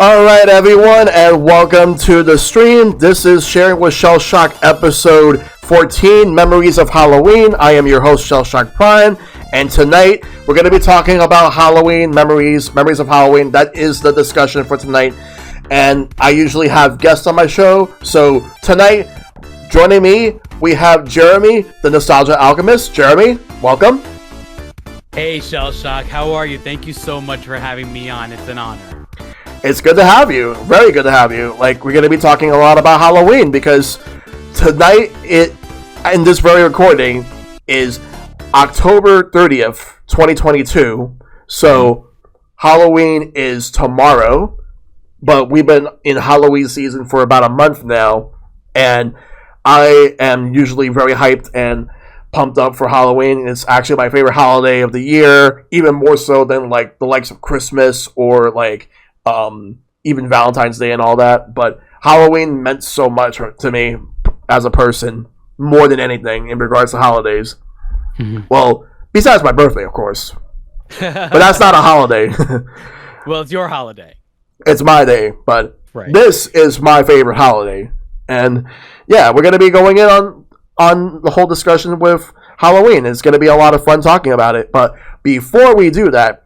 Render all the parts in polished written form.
All right, everyone, and welcome to the stream. This is Sharing with Shellshock episode 14, Memories of Halloween. I am your host, ShellshockPrime, and tonight we're going to be talking about Halloween, memories of Halloween. That is the discussion for tonight, and I usually have guests on my show. So tonight, joining me, we have Jeremy, the Nostalgia Alchemist. Jeremy, welcome. Hey, Shellshock, how are you? Thank you so much for having me on. It's an honor. It's good to have you. Very good to have you. Like, we're going to be talking a lot about Halloween because tonight, in this very recording, is October 30th, 2022. So, Halloween is tomorrow, but we've been in Halloween season for about a month now, and I am usually very hyped and pumped up for Halloween. It's actually my favorite holiday of the year, even more so than, like, the likes of Christmas or, like, even Valentine's Day and all that, but Halloween meant so much to me as a person, more than anything in regards to holidays. Well, besides my birthday, of course, but that's not a holiday. Well, it's your holiday. It's my day, but right. This is my favorite holiday, and yeah, we're going to be going in on the whole discussion with Halloween. It's going to be a lot of fun talking about it, but before we do that,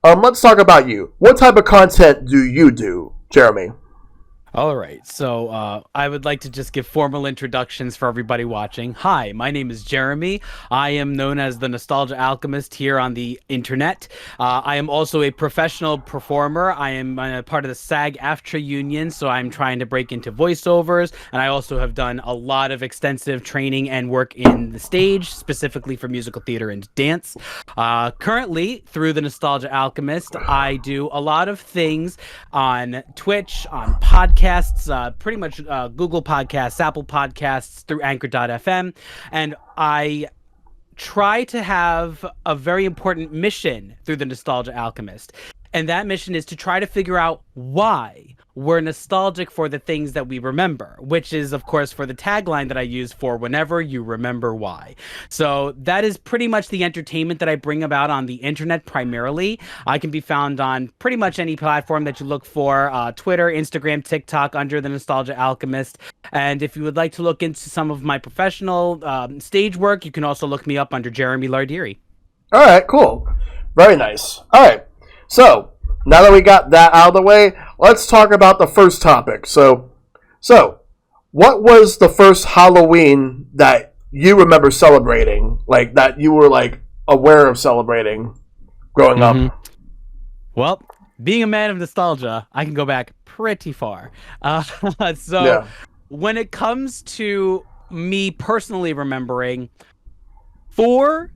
let's talk about you. What type of content do you do, Jeremy? All right, so I would like to just give formal introductions for everybody watching. Hi, my name is Jeremy. I am known as the Nostalgia Alchemist here on the internet. I am also a professional performer. I am a part of the SAG-AFTRA union, so I'm trying to break into voiceovers, and I also have done a lot of extensive training and work in the stage, specifically for musical theater and dance. Currently, through the Nostalgia Alchemist, I do a lot of things on Twitch, on podcasts, pretty much Google Podcasts, Apple Podcasts, through Anchor.fm, and I try to have a very important mission through the Nostalgia Alchemist, and that mission is to try to figure out why we're nostalgic for the things that we remember, which is, of course, for the tagline that I use for whenever you remember why. So that is pretty much the entertainment that I bring about on the internet primarily. I can be found on pretty much any platform that you look for, Twitter, Instagram, TikTok, under the Nostalgia Alchemist. And if you would like to look into some of my professional stage work, you can also look me up under Jeremy Lardieri. All right, cool. Very nice. All right, so now that we got that out of the way, let's talk about the first topic. So, what was the first Halloween that you remember celebrating? Like, that you were, like, aware of celebrating growing up? Well, being a man of nostalgia, I can go back pretty far. When it comes to me personally remembering, 4,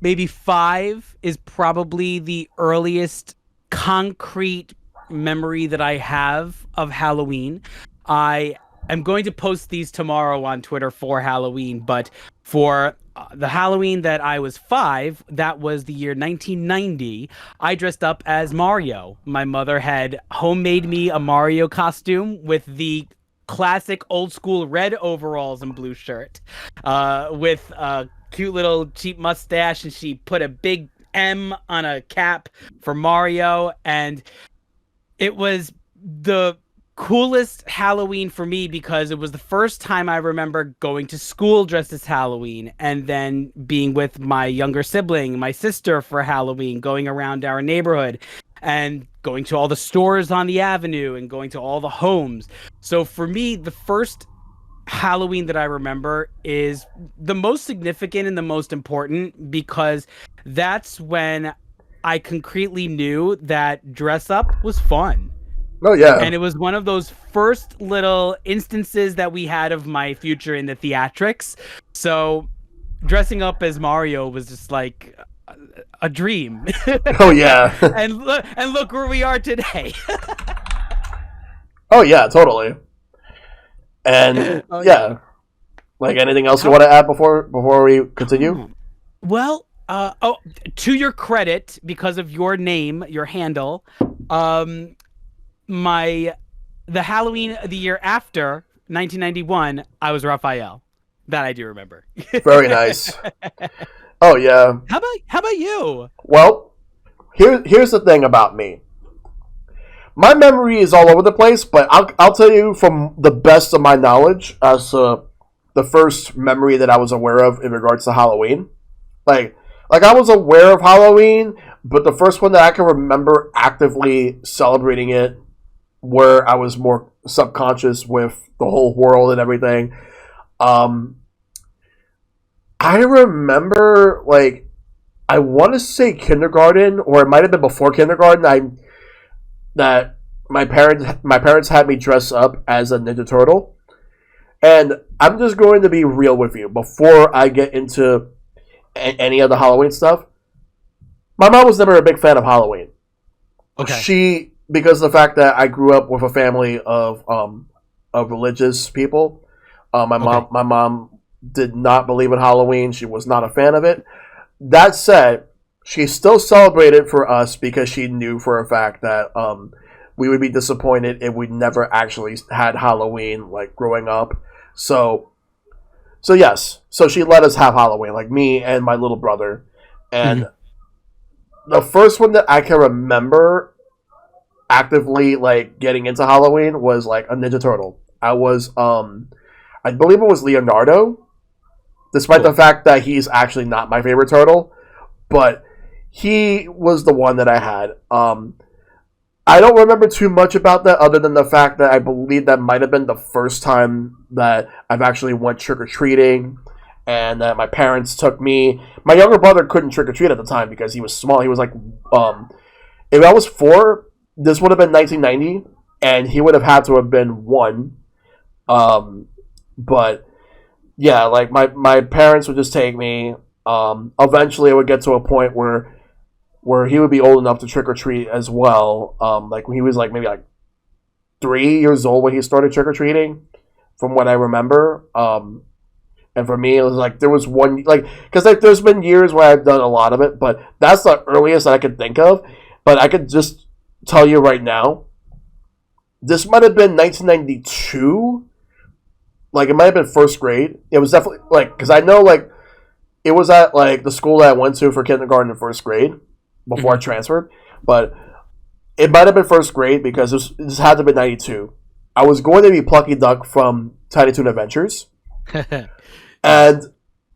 maybe 5 is probably the earliest concrete memory that I have of Halloween. I am going to post these tomorrow on Twitter for Halloween, but for the Halloween that I was 5, that was the year 1990, I dressed up as Mario. My mother had homemade me a Mario costume with the classic old school red overalls and blue shirt, with a cute little cheap mustache, and she put a big M on a cap for Mario, and it was the coolest Halloween for me because it was the first time I remember going to school dressed as Halloween, and then being with my younger sibling, my sister, for Halloween, going around our neighborhood and going to all the stores on the avenue and going to all the homes. So for me, the first Halloween that I remember is the most significant and the most important because that's when I concretely knew that dress up was fun. Oh, yeah. And it was one of those first little instances that we had of my future in the theatrics. So dressing up as Mario was just like a dream. Oh, yeah. and look where we are today. Oh, yeah, totally. And yeah, like, anything else you want to add before we continue? Well, to your credit, because of your name, your handle, the Halloween the year after 1991, I was Raphael. That I do remember. Very nice. Oh yeah. How about you? Well, here's the thing about me. My memory is all over the place, but I'll tell you from the best of my knowledge as the first memory that I was aware of in regards to Halloween. Like I was aware of Halloween, but the first one that I can remember actively celebrating it, where I was more subconscious with the whole world and everything. I remember like I want to say kindergarten, or it might have been before kindergarten. That my parents had me dress up as a Ninja Turtle, and I'm just going to be real with you before I get into any of the Halloween stuff. My mom was never a big fan of Halloween. Okay. Because of the fact that I grew up with a family of religious people. My mom did not believe in Halloween. She was not a fan of it. That said, she still celebrated for us because she knew for a fact that we would be disappointed if we never actually had Halloween like growing up. So yes, so she let us have Halloween, like me and my little brother. And the first one that I can remember actively like getting into Halloween was like a Ninja Turtle. I believe it was Leonardo, despite the fact that he's actually not my favorite turtle, but he was the one that I had. I don't remember too much about that other than the fact that I believe that might have been the first time that I've actually went trick-or-treating, and that my parents took me. My younger brother couldn't trick-or-treat at the time because he was small. He was like, if I was 4, this would have been 1990, and he would have had to have been 1. But yeah, like my parents would just take me. Eventually, it would get to a point where he would be old enough to trick or treat as well. Like when he was like maybe like 3 years old when he started trick or treating, from what I remember. And for me, it was like there was one like because like there's been years where I've done a lot of it, but that's the earliest that I could think of. But I could just tell you right now, this might have been 1992. Like it might have been first grade. It was definitely like because I know like it was at like the school that I went to for kindergarten and first grade before I transferred, but it might have been first grade because this had to have been 92. I was going to be Plucky Duck from Tiny Toon Adventures, and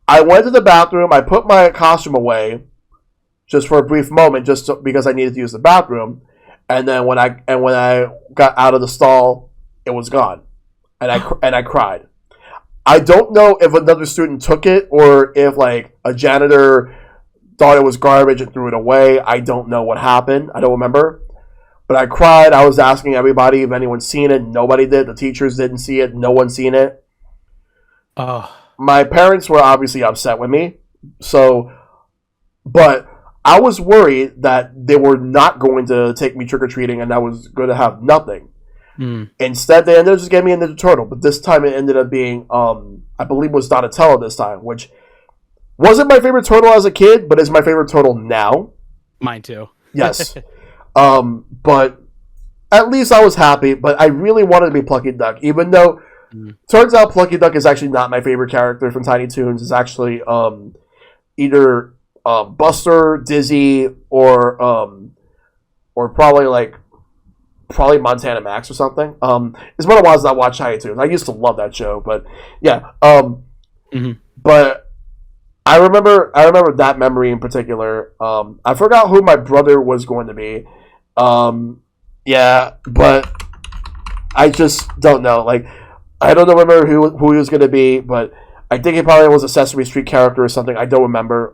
I went to the bathroom. I put my costume away just for a brief moment, because I needed to use the bathroom, and then when I got out of the stall, it was gone, and I cried. I don't know if another student took it or if like a janitor thought it was garbage and threw it away. I don't know what happened. I don't remember. But I cried. I was asking everybody if anyone's seen it. Nobody did. The teachers didn't see it. No one's seen it. My parents were obviously upset with me. But I was worried that they were not going to take me trick-or-treating and I was going to have nothing. Instead, they ended up just getting me a Ninja Turtle. But this time it ended up being, I believe it was Donatello this time, which wasn't my favorite turtle as a kid, but is my favorite turtle now. Mine too. Yes. But at least I was happy, but I really wanted to be Plucky Duck, even though turns out Plucky Duck is actually not my favorite character from Tiny Toons. It's actually either Buster, Dizzy, or probably Montana Max or something. It's been a while since I watched Tiny Toons. I used to love that show, but yeah. But I remember that memory in particular. I forgot who my brother was going to be. Yeah, but I just don't know. Like, I don't remember who he was going to be, but I think he probably was a Sesame Street character or something. I don't remember.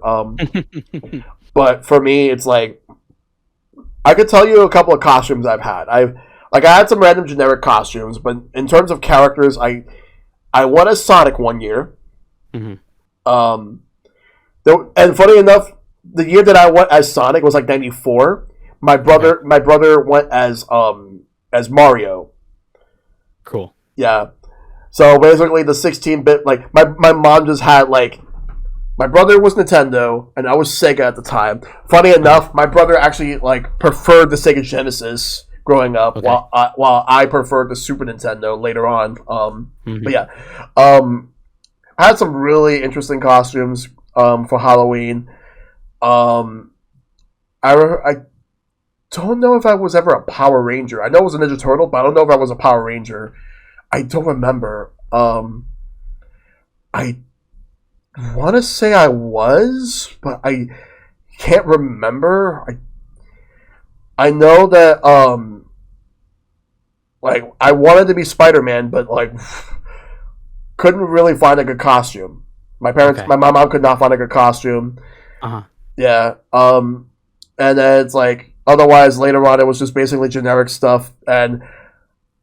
But for me, it's like I could tell you a couple of costumes I've had. I had some random generic costumes, but in terms of characters, I won as Sonic one year. And funny enough, the year that I went as Sonic was like 94. My brother went as Mario. Cool. Yeah. So basically the 16-bit, like my mom just had like, my brother was Nintendo and I was Sega at the time. Funny enough, my brother actually like preferred the Sega Genesis growing up, while I preferred the Super Nintendo later on. But yeah, I had some really interesting costumes for Halloween. don't know if I was ever a Power Ranger. I know it was a Ninja Turtle, but I don't know if I was a Power Ranger. I don't remember. I want to say I was, but I can't remember. I know that like I wanted to be Spider-Man, but like couldn't really find a good costume. My mom could not find a good costume. Yeah. And then it's like otherwise later on it was just basically generic stuff, and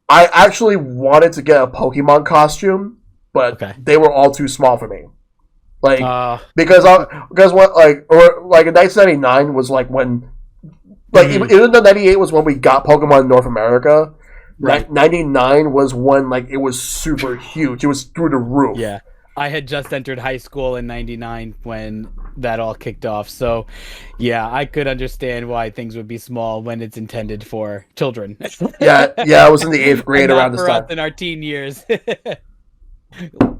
I actually wanted to get a Pokemon costume, but they were all too small for me. Like because what in 1999 was like when even though 98 was when we got Pokemon in North America, right. 99 was when like it was super huge. It was through the roof. Yeah. I had just entered high school in 99 when that all kicked off. So, yeah, I could understand why things would be small when it's intended for children. yeah, I was in the 8th grade around this time. In our teen years.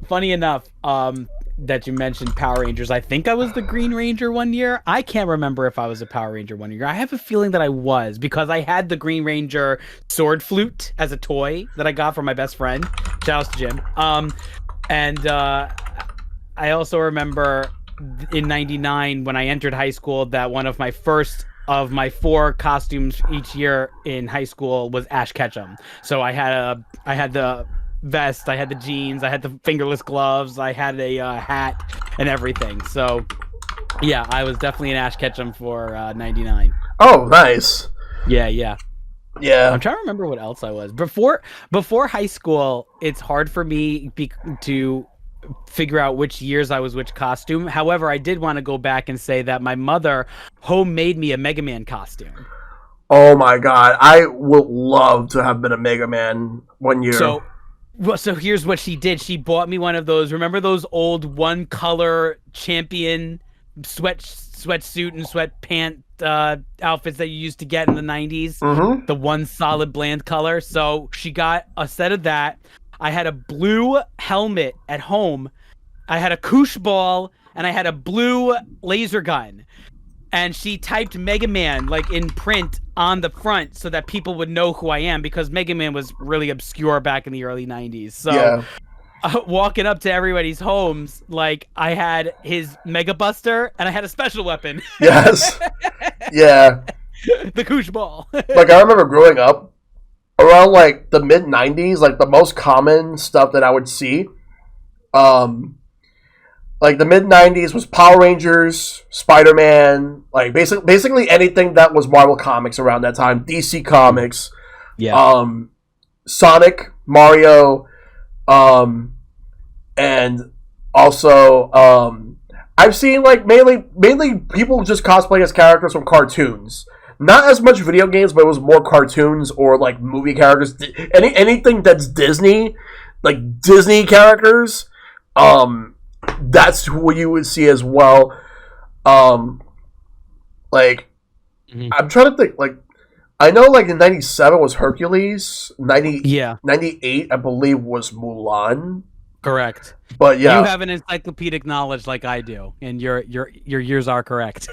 Funny enough, that you mentioned Power Rangers. I think I was the Green Ranger one year. I can't remember if I was a Power Ranger one year. I have a feeling that I was because I had the Green Ranger sword flute as a toy that I got from my best friend. Shout out to Jim. And I also remember in 99 when I entered high school that one of my first of my 4 costumes each year in high school was Ash Ketchum. So I had the vest, I had the jeans, I had the fingerless gloves, I had a hat and everything. So yeah, I was definitely an Ash Ketchum for 99. Oh, nice. Yeah. I'm trying to remember what else I was. Before high school, it's hard for me to figure out which years I was which costume. However, I did want to go back and say that my mother homemade me a Mega Man costume. Oh my god, I would love to have been a Mega Man one year. So here's what she did. She bought me one of those. Remember those old one color champion sweatsuit and sweatpant outfits that you used to get in the 90s? Mm-hmm. The one solid bland color. So she got a set of that. I had a blue helmet at home. I had a koosh ball, and I had a blue laser gun. And she typed Mega Man like in print on the front so that people would know who I am, because Mega Man was really obscure back in the early 90s. So walking up to everybody's homes, like I had his Mega Buster and I had a special weapon. Yes. Yeah. The koosh ball. Like I remember growing up around like the mid 90s, like the most common stuff that I would see like the mid 90s was Power Rangers, Spider-Man, like basically anything that was Marvel Comics around that time, DC Comics. Yeah. Sonic, Mario, and also I've seen like mainly people just cosplay as characters from cartoons. Not as much video games, but it was more cartoons or like movie characters. Anything that's Disney, like Disney characters. That's who you would see as well. Like I'm trying to think. Like I know, like in '97 was Hercules. 98, I believe, was Mulan. Correct. But yeah, you have an encyclopedic knowledge like I do, and your years are correct.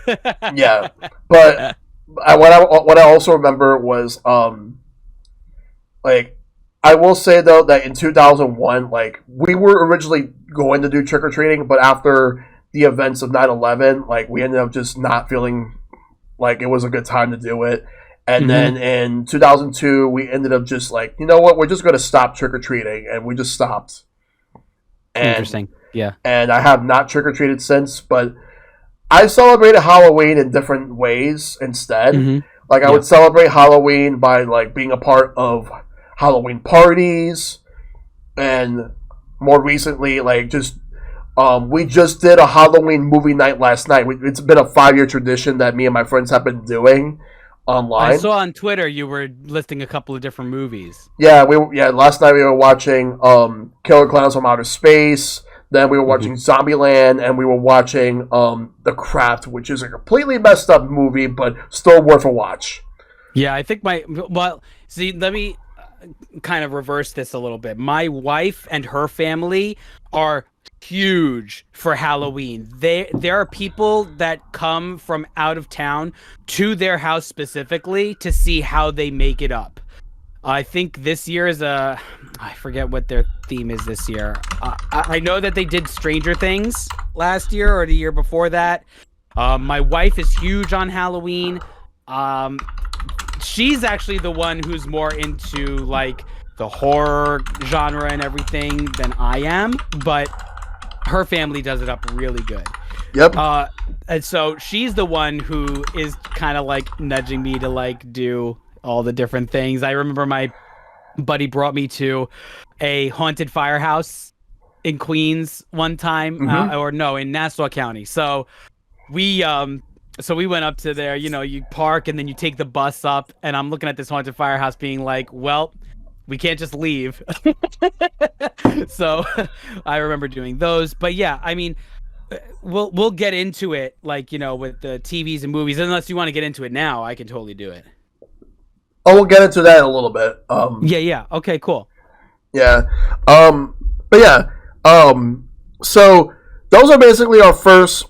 Yeah, but what I also remember was like I will say though that in 2001, like we were originally going to do trick or treating, but after the events of 9/11, like we ended up just not feeling like it was a good time to do it. And then in 2002, we ended up just like, you know what, we're just going to stop trick or treating, and we just stopped. And, interesting. Yeah. And I have not trick or treated since, but I celebrated Halloween in different ways instead. Like I would celebrate Halloween by like being a part of Halloween parties, and more recently, like just we just did a Halloween movie night last night. It's been a 5-year tradition that me and my friends have been doing online. I saw on Twitter you were listing a couple of different movies. Yeah, last night we were watching Killer Clowns from Outer Space. Then we were watching Zombieland, and we were watching The Craft, which is a completely messed up movie, but still worth a watch. Yeah, I think let me kind of reverse this a little bit. My wife and her family are huge for Halloween. There are people that come from out of town to their house specifically to see how they make it up. I think this year is I forget what their theme is this year. I know that they did Stranger Things last year or the year before that. My wife is huge on Halloween. Um, she's actually the one who's more into like the horror genre and everything than I am, but her family does it up really good. Yep. And so she's the one who is kind of like nudging me to like do all the different things. I remember my buddy brought me to a haunted firehouse in Queens one time, or no, in Nassau County. We we went up to there. You know, you park and then you take the bus up, and I'm looking at this haunted firehouse, being like, well, we can't just leave. So I remember doing those. But yeah, I mean, we'll get into it, like, you know, with the TVs and movies. Unless you want to get into it now, I can totally do it. Oh, we'll get into that in a little bit. Yeah. Okay, cool. Yeah. But yeah. So those are basically our first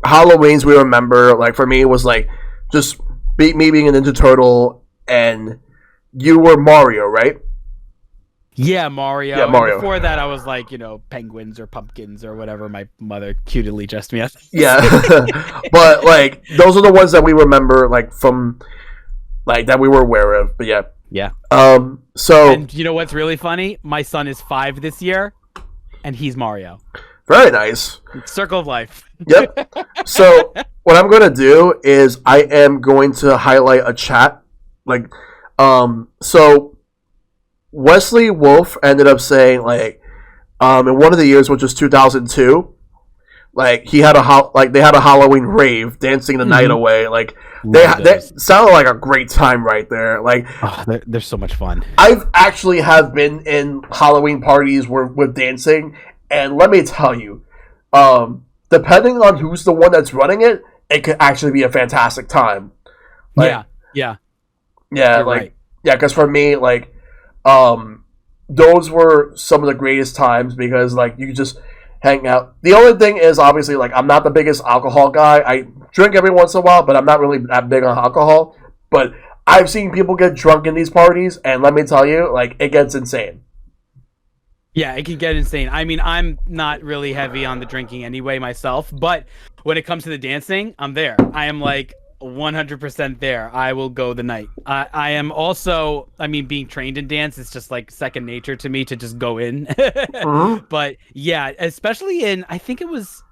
Halloweens we remember. Like, for me, it was like just me being a Ninja Turtle, and you were Mario, right? Yeah, Mario. Yeah, Mario. And before that, I was like, you know, penguins or pumpkins or whatever my mother cutely dressed me up. Yeah. But like those are the ones that we remember, like from like that we were aware of. But yeah. Yeah. So. And you know what's really funny? My son is 5 this year, and he's Mario. Very nice. Circle of life. Yep. So what I'm going to do is I am going to highlight a chat. Like, so Wesley Wolf ended up saying, like, in one of the years, which was 2002, like they had a Halloween rave, dancing the night away. Like they sounded like a great time right there. Like, they're so much fun. I've actually have been in Halloween parties with dancing, and let me tell you, depending on who's the one that's running it, it could actually be a fantastic time. Like, yeah. You're like, right. Yeah, because for me, like, those were some of the greatest times because, like, you could just hang out. The only thing is, obviously, like, I'm not the biggest alcohol guy. I drink every once in a while, but I'm not really that big on alcohol. But I've seen people get drunk in these parties, and let me tell you, like, it gets insane. Yeah, it can get insane. I mean, I'm not really heavy on the drinking anyway myself, but when it comes to the dancing, I'm there. I am, like, 100% there. I will go the night. I am also, I mean, being trained in dance is just like second nature to me to just go in. But yeah, especially in, I think it was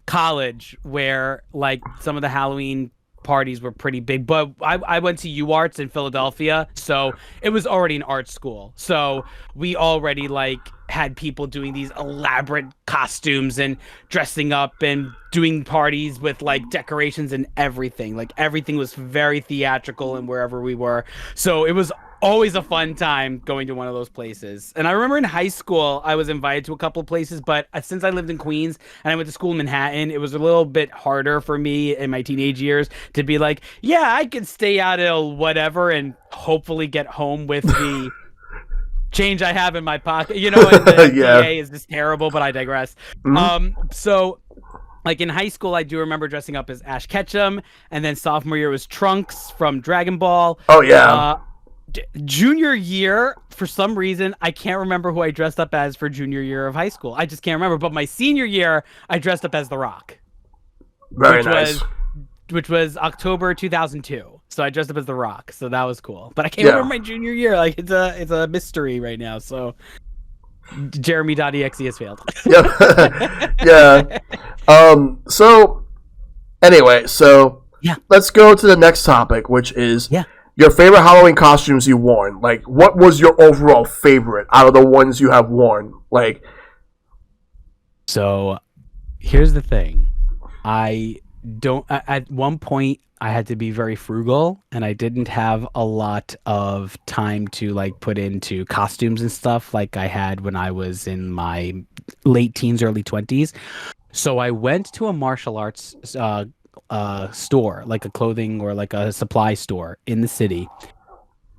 college where like some of the Halloween parties were pretty big, but I went to UArts in Philadelphia, so it was already an art school. So we already like had people doing these elaborate costumes and dressing up and doing parties with like decorations and everything. Like everything was very theatrical and wherever we were. So it was always a fun time going to one of those places. And I remember in high school, I was invited to a couple of places, but since I lived in Queens and I went to school in Manhattan, it was a little bit harder for me in my teenage years to be like, yeah, I could stay out till whatever and hopefully get home with the change I have in my pocket. You know, and the yeah. PA is just terrible, but I digress. So like in high school, I do remember dressing up as Ash Ketchum, and then sophomore year was Trunks from Dragon Ball. Oh, yeah. Junior year, for some reason, I can't remember who I dressed up as for junior year of high school. I just can't remember. But my senior year, I dressed up as The Rock. Very nice. Which was October 2002. So I dressed up as The Rock. So that was cool. But I can't remember my junior year. Like it's a mystery right now. So Jeremy.exe has failed. Yeah. So anyway, let's go to the next topic, which is your favorite Halloween costumes you've worn. Like, what was your overall favorite out of the ones you have worn? Like, so here's the thing. At one point I had to be very frugal and I didn't have a lot of time to like put into costumes and stuff like I had when I was in my late teens, early 20s. So I went to a martial arts store, like a clothing or like a supply store in the city,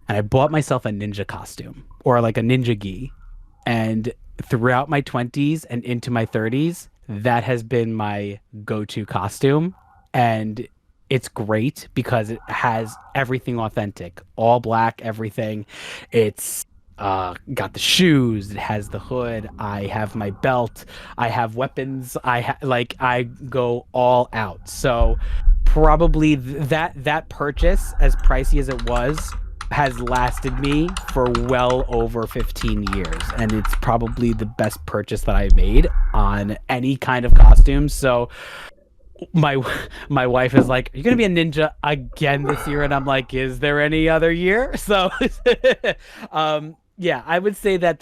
and I bought myself a ninja costume or like a ninja gi. And throughout my 20s and into my 30s, that has been my go-to costume. And it's great because it has everything authentic, all black, everything. It's got the shoes, it has the hood, I have my belt, I have weapons, I go all out. So probably that purchase, as pricey as it was, has lasted me for well over 15 years, and it's probably the best purchase that I made on any kind of costume. So my my wife is like, "Are you gonna be a ninja again this year?" And I'm like, "Is there any other year?" So, yeah, I would say that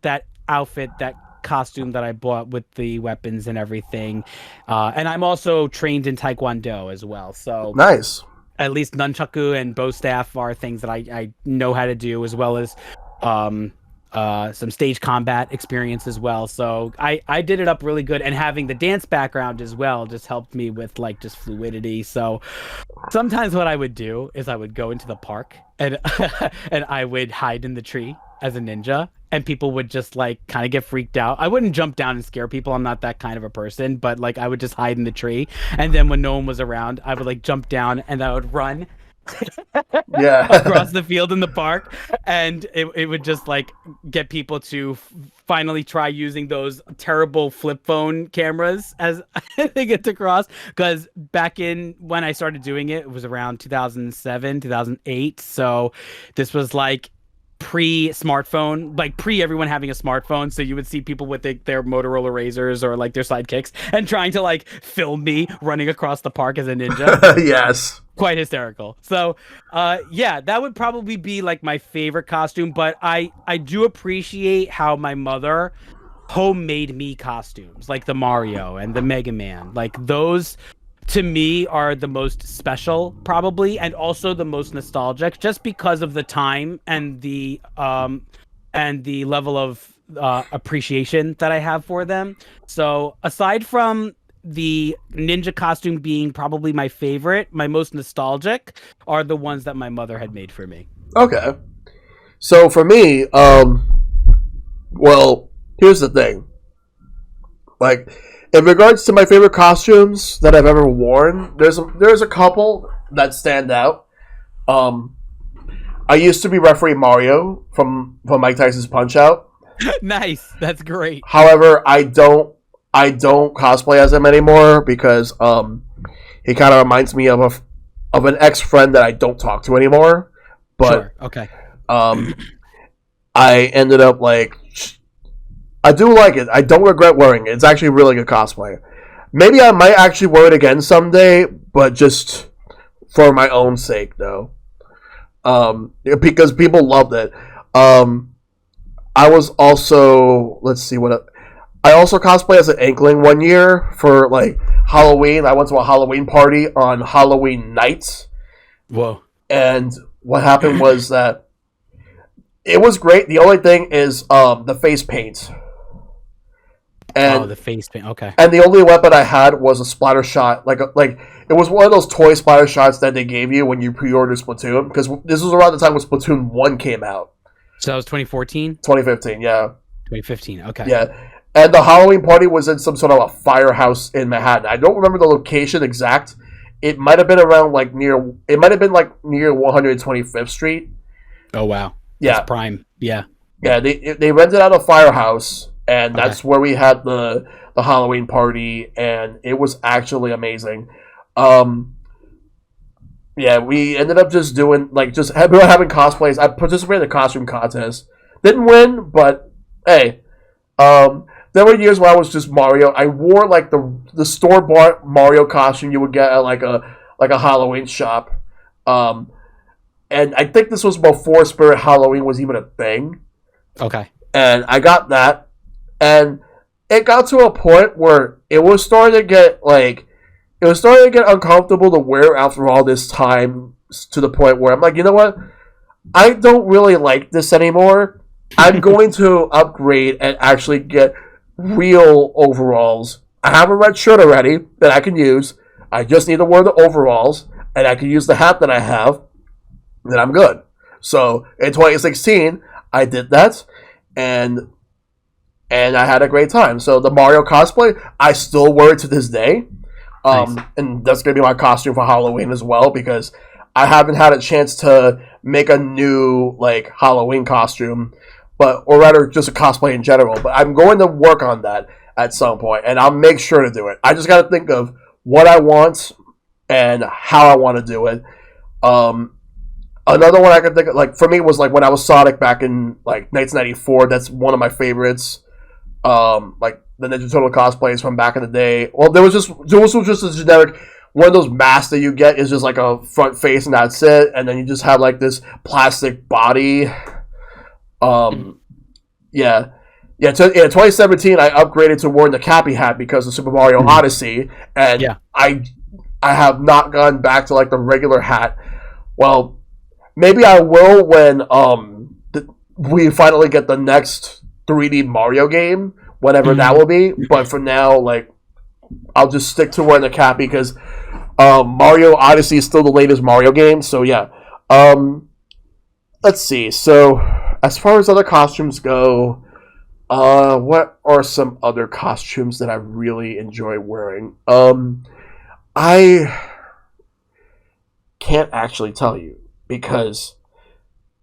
that outfit, that costume that I bought with the weapons and everything, and I'm also trained in Taekwondo as well. So Nice. at least nunchaku and bow staff are things that I know how to do, as well as um some stage combat experience as well. So I did it up really good, and having the dance background as well just helped me with like just fluidity. So sometimes what I would do is I would go into the park and and I would hide in the tree as a ninja, and people would just like kind of get freaked out. I wouldn't jump down and scare people. I'm not that kind of a person, but like I would just hide in the tree, and then when no one was around, I would like jump down and I would run Yeah. across the field in the park, and it would just like get people to finally try using those terrible flip phone cameras as they get to cross, because back in when I started doing it, it was around 2007 2008, so this was like pre-smartphone, like pre everyone having a smartphone. So you would see people with their Motorola Razors or like their sidekicks and trying to like film me running across the park as a ninja. Yes. Quite hysterical. So yeah, that would probably be like my favorite costume, but I do appreciate how my mother homemade me costumes, like the Mario and the Mega Man. Like those to me are the most special probably, and also the most nostalgic, just because of the time and the level of appreciation that I have for them. So aside from the ninja costume being probably my favorite, my most nostalgic are the ones that my mother had made for me. Okay. So for me, well, here's the thing. Like, in regards to my favorite costumes that I've ever worn, there's a couple that stand out. Um, I used to be referee Mario from Mike Tyson's Punch Out. Nice, that's great. However, I don't cosplay as him anymore because he kind of reminds me of an ex friend that I don't talk to anymore. But Sure. Okay. um, I ended up like I do like it. I don't regret wearing it. It's actually a really good cosplay. Maybe I might actually wear it again someday, but just for my own sake, though. Because people loved it. I was also I also cosplayed as an Inkling one year for like Halloween. I went to a Halloween party on Halloween night, Whoa. and what happened was that it was great. The only thing is the face paint. Oh, And the face paint. Okay. and the only weapon I had was a splatter shot, like it was one of those toy splatter shots that they gave you when you pre-ordered Splatoon, because this was around the time when Splatoon 1 came out, So that was 2014, 2015. Yeah, 2015. Okay. yeah. And the Halloween party was in some sort of a firehouse in Manhattan. I don't remember the location exact. It might have been around like near. It might have been like near 125th Street. Oh wow. Yeah, That's prime. Yeah. yeah. They rented out a firehouse, and Okay. that's where we had the Halloween party, and it was actually amazing. Um, yeah, we ended up just doing like just everyone having cosplays. I participated in the costume contest, didn't win, but hey, there were years where I was just Mario. I wore like the store bought Mario costume you would get at like a Halloween shop. Um, and I think this was before Spirit Halloween was even a thing. Okay. And I got that, and it got to a point where it was starting to get uncomfortable to wear after all this time, to the point where I'm like, you know what? I don't really like this anymore. I'm going to upgrade and actually get real overalls. I have a red shirt already that I can use. I just need to wear the overalls, and I can use the hat that I have, then I'm good. So in 2016, I did that, and and I had a great time. So the Mario cosplay, I still wear it to this day. Nice. And that's going to be my costume for Halloween as well, because I haven't had a chance to make a new, like, Halloween costume, or rather just a cosplay in general. But I'm going to work on that at some point, and I'll make sure to do it. I just got to think of what I want and how I want to do it. Another one I could think of, like, for me, was like when I was Sonic back in like 1994. That's one of my favorites. Like the Ninja Turtle cosplays from back in the day. Well, there was just a generic one of those masks that you get is just like a front face and that's it, and then you just have like this plastic body. Yeah. 2017, I upgraded to wearing the Cappy hat because of Super Mario Odyssey, and I have not gone back to like the regular hat. Well, maybe I will when we finally get the next 3D Mario game, whatever that will be. But for now, like, I'll just stick to wearing the Cappy because Mario Odyssey is still the latest Mario game. So yeah, let's see. So as far as other costumes go. What are some other costumes that I really enjoy wearing? I can't actually tell you because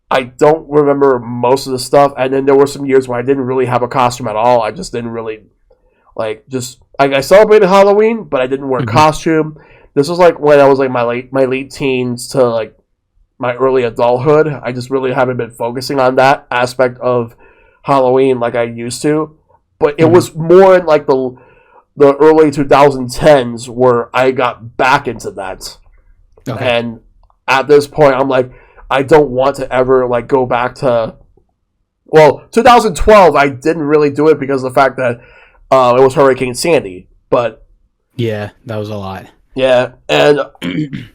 I don't remember most of the stuff, and then there were some years where I didn't really have a costume at all. I just didn't really I celebrated Halloween, but I didn't wear a costume. This was like when I was like my late teens to like my early adulthood. I just really haven't been focusing on that aspect of Halloween like I used to, but it was more in like the early 2010s where I got back into that. And at this point I'm like, I don't want to ever like go back to 2012. I didn't really do it because of the fact that it was Hurricane Sandy, but yeah, that was a lot. Yeah, and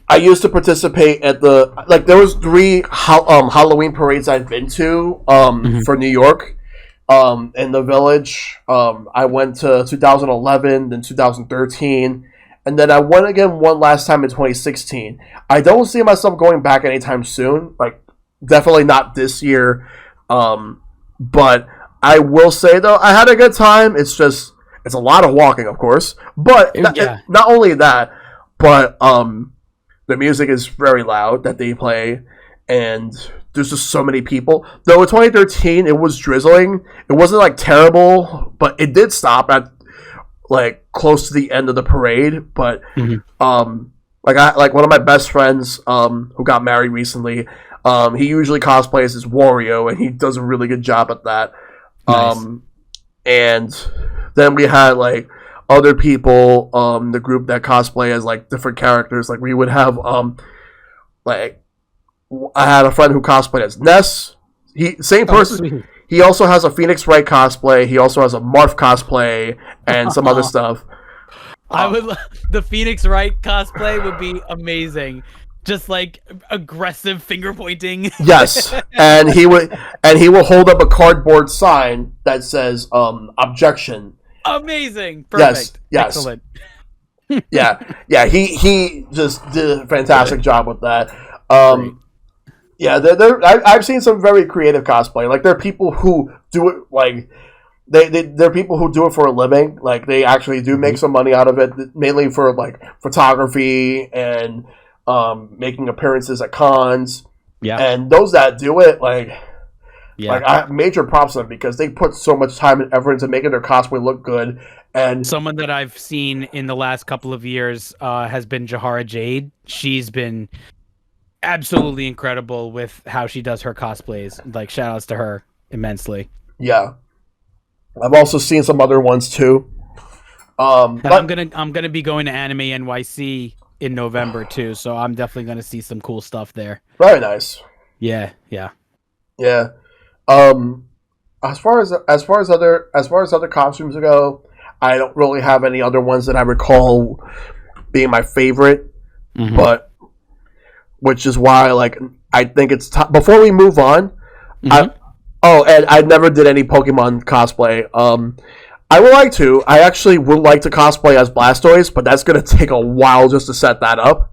I used to participate at there was 3 Halloween parades I've been to for New York. In the Village, I went to 2011, then 2013, and then I went again one last time in 2016. I don't see myself going back anytime soon, like definitely not this year. But I will say though, I had a good time. It's a lot of walking, of course, but not only that, but the music is very loud that they play, and there's just so many people. Though in 2013 it was drizzling, it wasn't like terrible, but it did stop at like close to the end of the parade. But like one of my best friends who got married recently, he usually cosplays as Wario, and he does a really good job at that. Nice. And then we had like other people, the group that cosplay as like different characters. Like we would have like I had a friend who cosplayed as Ness. Same person. Sweet. He also has a Phoenix Wright cosplay. He also has a Marth cosplay and some other stuff. The Phoenix Wright cosplay would be amazing. Just like aggressive finger pointing. Yes, and he will hold up a cardboard sign that says "objection." Amazing. Perfect. Yes. Excellent. Yeah. He just did a fantastic job with that. Yeah, I've seen some very creative cosplay. Like there are people who do it like there are people who do it for a living. Like they actually do make some money out of it, mainly for like photography and making appearances at cons. Yeah, and those that do it, like I have major props to them because they put so much time and effort into making their cosplay look good. And someone that I've seen in the last couple of years has been Jahara Jade. She's been absolutely incredible with how she does her cosplays. Like shout outs to her immensely. Yeah, I've also seen some other ones too. And I'm gonna be going to Anime NYC in November too, so I'm definitely gonna see some cool stuff there. Very nice. Yeah. As far as other costumes go, I don't really have any other ones that I recall being my favorite, but which is why like I think it's before we move on. And I never did any Pokemon cosplay. I would like to. I actually would like to cosplay as Blastoise, but that's gonna take a while just to set that up.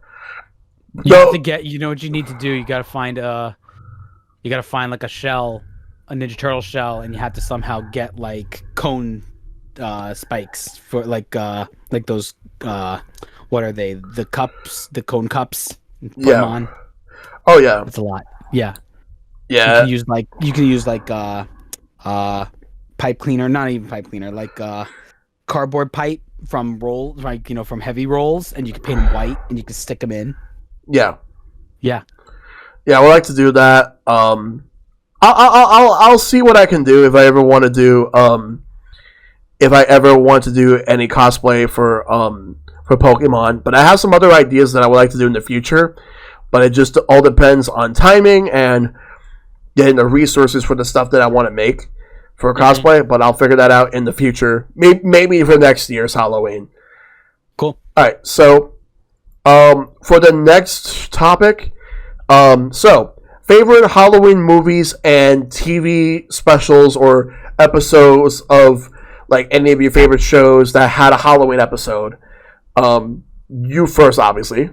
You have to get. You know what you need to do. You gotta find like a shell a Ninja Turtle shell, and you have to somehow get like cone spikes for like those what are they? The cups, the cone cups. Put them Yeah. on. Oh yeah. It's a lot. Yeah. Yeah. You can use like pipe cleaner, not even pipe cleaner, like cardboard pipe from rolls, like from heavy rolls, and you can paint them white and you can stick them in. Yeah. Yeah. Yeah. I would like to do that. I'll see what I can do if I ever want to do if I ever want to do any cosplay for Pokemon. But I have some other ideas that I would like to do in the future. But it just all depends on timing and getting the resources for the stuff that I want to make for cosplay. But I'll figure that out in the future. Maybe for next year's Halloween. Cool. All right. So for the next topic, so favorite Halloween movies and TV specials or episodes of like any of your favorite shows that had a Halloween episode. You first, obviously.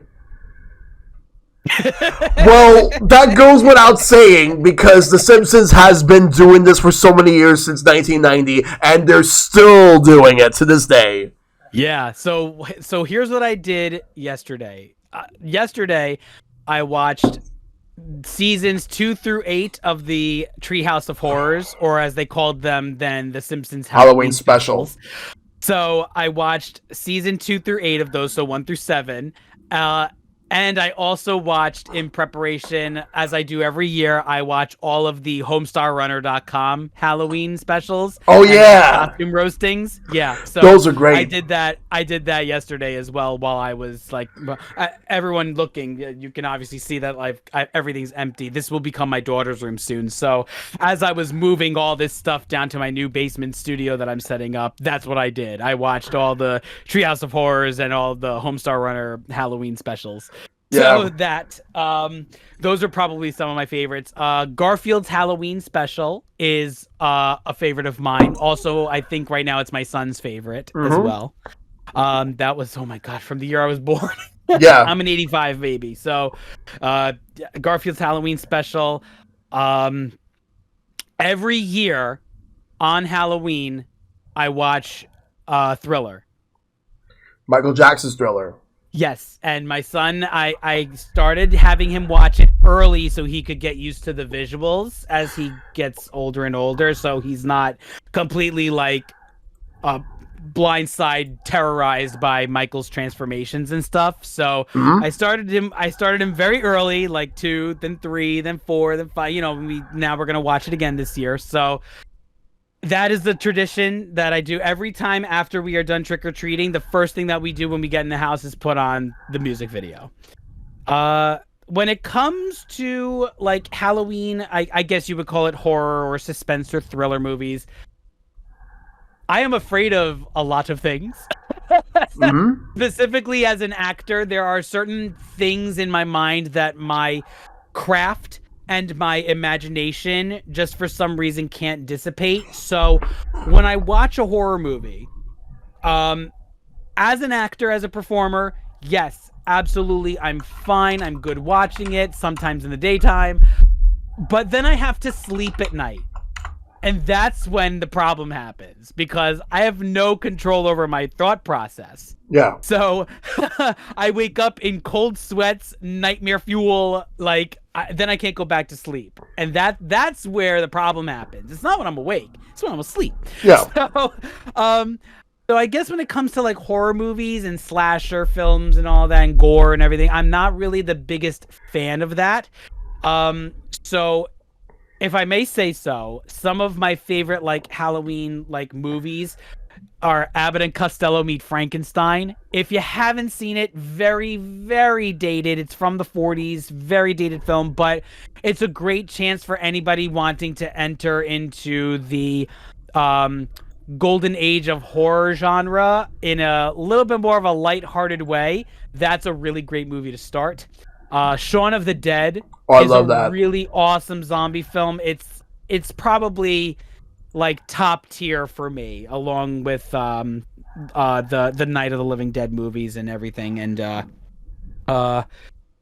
Well, that goes without saying because The Simpsons has been doing this for so many years since 1990, and they're still doing it to this day. Yeah. So here's what I did yesterday. Yesterday, I watched seasons 2 through 8 of the Treehouse of Horrors, or as they called them then, the Simpsons Halloween specials. So I watched season 2 through 8 of those, so 1 through 7. And I also watched, in preparation, as I do every year, I watch all of the HomestarRunner.com Halloween specials. Oh yeah, costume roastings. Yeah, so those are great. I did that yesterday as well. While I was like, everyone looking, you can obviously see that everything's empty. This will become my daughter's room soon. So as I was moving all this stuff down to my new basement studio that I'm setting up, that's what I did. I watched all the Treehouse of Horrors and all the Homestar Runner Halloween specials. Yeah. So that those are probably some of my favorites. Garfield's Halloween special is a favorite of mine. Also, I think right now it's my son's favorite as well. That was, oh my god, from the year I was born. Yeah. I'm an 85 baby. So Garfield's Halloween special. Every year on Halloween, I watch Thriller. Michael Jackson's Thriller. Yes, and my son, I started having him watch it early so he could get used to the visuals as he gets older and older, so he's not completely like blindside terrorized by Michael's transformations and stuff. So I started him very early, like 2, then 3, then 4, then 5. Now we're gonna watch it again this year. So that is the tradition that I do every time after we are done trick-or-treating. The first thing that we do when we get in the house is put on the music video. When it comes to like Halloween, I guess you would call it horror or suspense or thriller movies, I am afraid of a lot of things. Specifically as an actor, there are certain things in my mind that my craft and my imagination just for some reason can't dissipate. So when I watch a horror movie, as an actor, as a performer, yes, absolutely, I'm fine. I'm good watching it, sometimes in the daytime. But then I have to sleep at night. And that's when the problem happens, because I have no control over my thought process. Yeah. So I wake up in cold sweats, nightmare fuel, then I can't go back to sleep. And that's where the problem happens. It's not when I'm awake, it's when I'm asleep. Yeah. So I guess when it comes to like horror movies and slasher films and all that and gore and everything, I'm not really the biggest fan of that. So if I may say so, some of my favorite like Halloween like movies are Abbott and Costello Meet Frankenstein. If you haven't seen it, very, very dated. It's from the 40s, very dated film, but it's a great chance for anybody wanting to enter into the golden age of horror genre in a little bit more of a lighthearted way. That's a really great movie to start. Shaun of the Dead is a really awesome zombie film. It's probably like top tier for me, along with the Night of the Living Dead movies and everything. And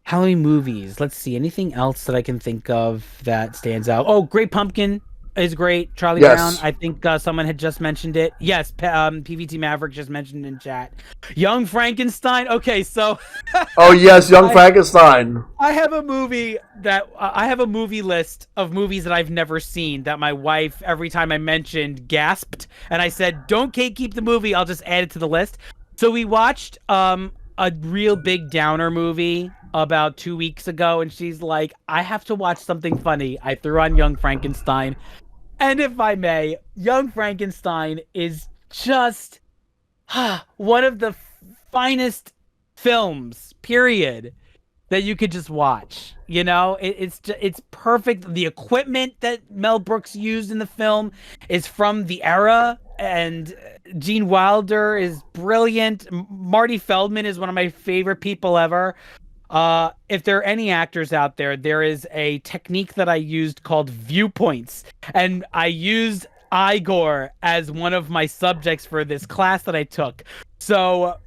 Halloween movies. Let's see, anything else that I can think of that stands out? Oh, Great Pumpkin is great. Charlie Yes. Brown. I think someone had just mentioned it. Yes, PVT Maverick just mentioned in chat. Young Frankenstein. Okay, so. Oh yes, Young Frankenstein. I have a movie that I have a movie list of movies that I've never seen that my wife, every time I mentioned, gasped, and I said, "Don't keep the movie. I'll just add it to the list." So we watched a real big downer movie about 2 weeks ago, and she's like, "I have to watch something funny." I threw on Young Frankenstein, and if I may, Young Frankenstein is just one of the finest films, period, that you could just watch. You know, it's perfect. The equipment that Mel Brooks used in the film is from the era, and Gene Wilder is brilliant. Marty Feldman is one of my favorite people ever. If there are any actors out there, there is a technique that I used called viewpoints, and I used Igor as one of my subjects for this class that I took. So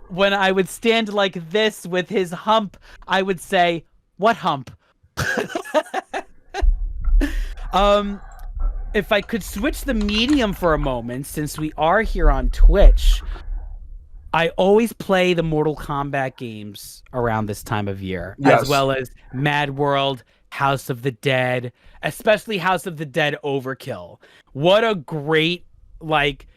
when I would stand like this with his hump, I would say, "What hump?" If I could switch the medium for a moment, since we are here on Twitch, I always play the Mortal Kombat games around this time of year, Yes. as well as Mad World, House of the Dead, especially House of the Dead Overkill. What a great, like,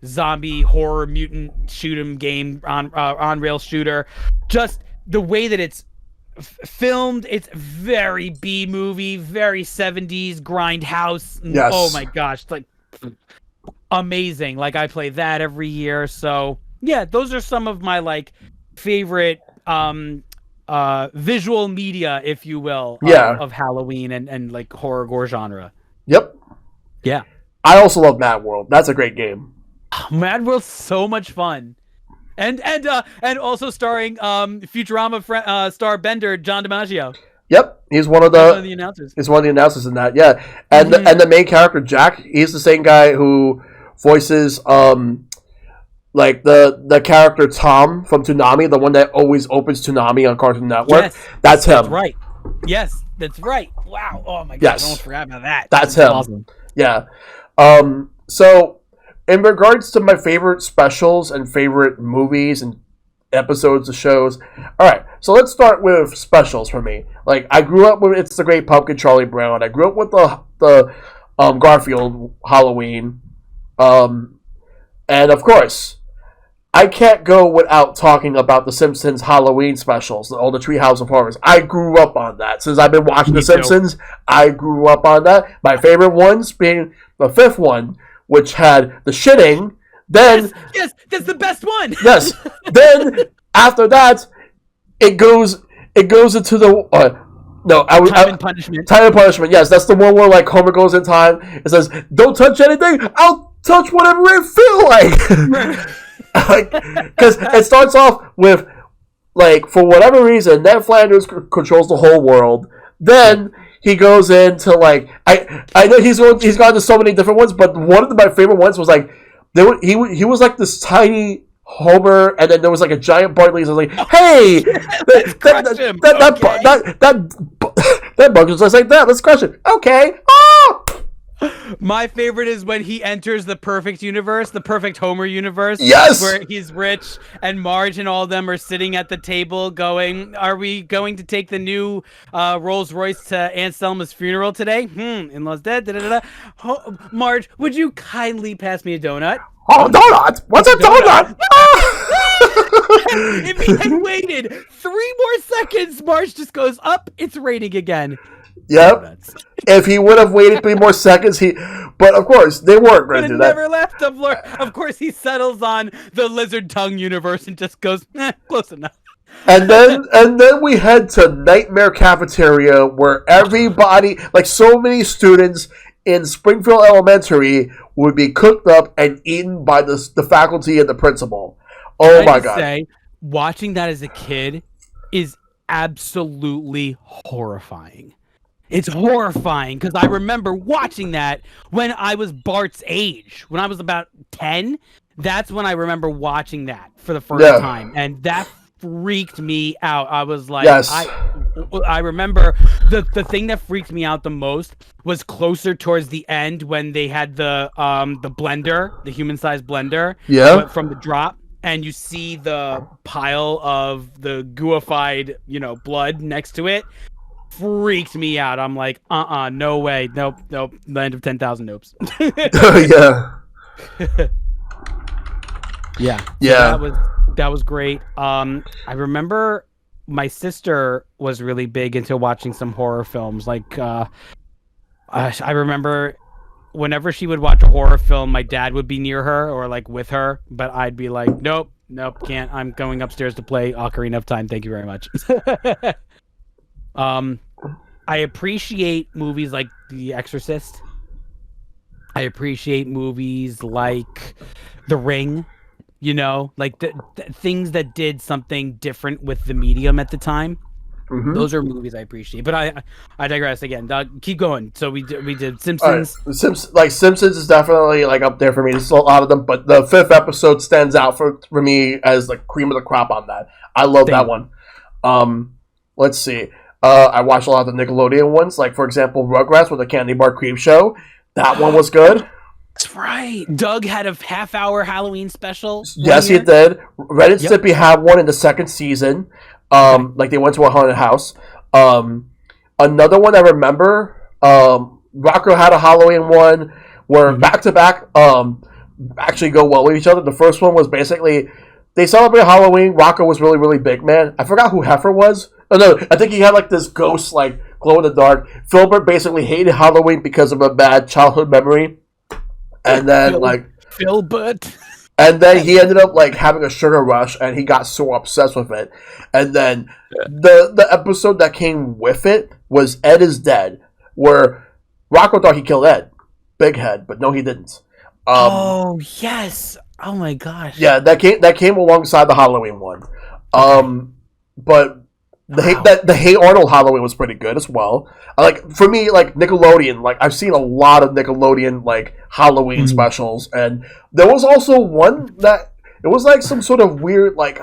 zombie horror mutant shoot 'em game on rail shooter. Just the way that it's filmed, it's very B movie, very 70s grindhouse. Yes. Oh my gosh, like amazing. Like I play that every year. So yeah, those are some of my like favorite visual media, if you will, of Halloween and like horror gore genre. Yep. Yeah. I also love Mad World. That's a great game. Mad World's so much fun. And also starring Futurama star Bender, John DiMaggio. Yep, he's one of the announcers. He's one of the announcers in that. Yeah, and the main character Jack, he's the same guy who voices like the character Tom from Toonami, the one that always opens Toonami on Cartoon Network. Yes, that's him. That's right. Yes, that's right. Wow. Oh my god, yes. I almost forgot about that. That's him. Awesome. Yeah. So in regards to my favorite specials and favorite movies and episodes of shows, all right, so let's start with specials for me. Like, I grew up with It's the Great Pumpkin, Charlie Brown. I grew up with the Garfield Halloween, and of course, I can't go without talking about the Simpsons Halloween specials, all the Treehouse of Horrors. I grew up on that. Since I've been watching The Simpsons, I grew up on that. My favorite ones being the fifth one, which had the shitting. Then yes, that's the best one. Yes. Then after that, it goes into the Time and Punishment. Time and Punishment. Yes, that's the one where like Homer goes in time. It says, "Don't touch anything. I'll touch whatever I feel like." Because it starts off with like, for whatever reason, Ned Flanders controls the whole world. Then he goes into like I know he's gone to so many different ones, but one of my favorite ones was like he was like this tiny Homer, and then there was like a giant Bart Lee. So I was like, "Hey, that bug is just like that. Let's crush it." Okay. Oh! My favorite is when he enters the perfect universe, the perfect Homer universe. Yes! Where he's rich and Marge and all of them are sitting at the table going, "Are we going to take the new Rolls Royce to Aunt Selma's funeral today? In-laws dead. Marge, would you kindly pass me a donut?" Oh, donut! What's a donut? If he had waited 3 more seconds, Marge just goes up. It's raining again. Yep. If he would have waited 3 more seconds, but of course they weren't going to do that. Never left. Of course, he settles on the lizard tongue universe and just goes, close enough. And then we head to Nightmare Cafeteria, where everybody, like so many students in Springfield Elementary, would be cooked up and eaten by the faculty and the principal. Oh my god! Watching that as a kid is absolutely horrifying. It's horrifying because I remember watching that when I was Bart's age. When I was about 10, that's when I remember watching that for the first time. And that freaked me out. I was like, yes. I remember the thing that freaked me out the most was closer towards the end when they had the blender, the human-sized blender, Yeah. from the drop, and you see the pile of the gooified, blood next to it. Freaked me out. I'm like, no way, nope. Land of 10,000 nopes. Yeah. Yeah. So Yeah. that was great. I remember my sister was really big into watching some horror films. Like, I remember whenever she would watch a horror film, my dad would be near her or like with her, but I'd be like, nope, can't. I'm going upstairs to play Ocarina of Time. Thank you very much. I appreciate movies like The Exorcist. I appreciate movies like The Ring. Like the things that did something different with the medium at the time. Mm-hmm. Those are movies I appreciate. But I digress again. Keep going. So we did All Simpsons. right. Simpsons is definitely like up there for me. There's a lot of them, but the 5th episode stands out for me as like cream of the crop on that. I love that one. Let's see. I watched a lot of the Nickelodeon ones, like for example Rugrats with the Candy Bar Creep Show. That one was good. That's right. Doug had a half-hour Halloween special. Yes, he did. Red and Stimpy had one in the 2nd season. Like they went to a haunted house. Another one I remember, Rocco had a Halloween one where back to back actually go well with each other. The first one was basically they celebrate Halloween. Rocco was really, really big, man. I forgot who Heifer was. Oh, no, I think he had like this ghost, like glow in the dark. Filbert basically hated Halloween because of a bad childhood memory, and then Filbert. And then he ended up like having a sugar rush, and he got so obsessed with it. And then the episode that came with it was Ed is Dead, where Rocco thought he killed Ed, Big Head, but no, he didn't. Oh yes! Oh my gosh! Yeah, that came alongside the Halloween one. But the Hey Arnold Halloween was pretty good as well. Like for me, like Nickelodeon, like I've seen a lot of Nickelodeon like Halloween specials, and there was also one that it was like some sort of weird like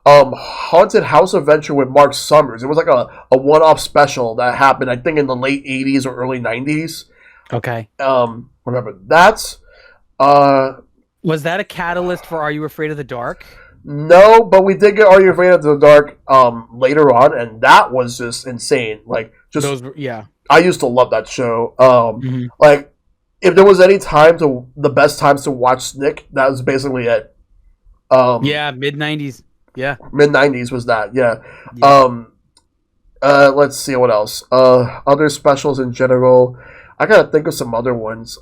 haunted house adventure with Mark Summers. It was like a one-off special that happened, I think, in the late '80s or early '90s. Okay. Remember that? Was that a catalyst for Are You Afraid of the Dark? No, but we did get Are You Afraid of the Dark later on, and that was just insane. Like, just I used to love that show. Like, if there was any time the best times to watch Snick, that was basically it. Mid '90s. Yeah, mid '90s was that. Yeah. Let's see what else. Other specials in general. I gotta think of some other ones.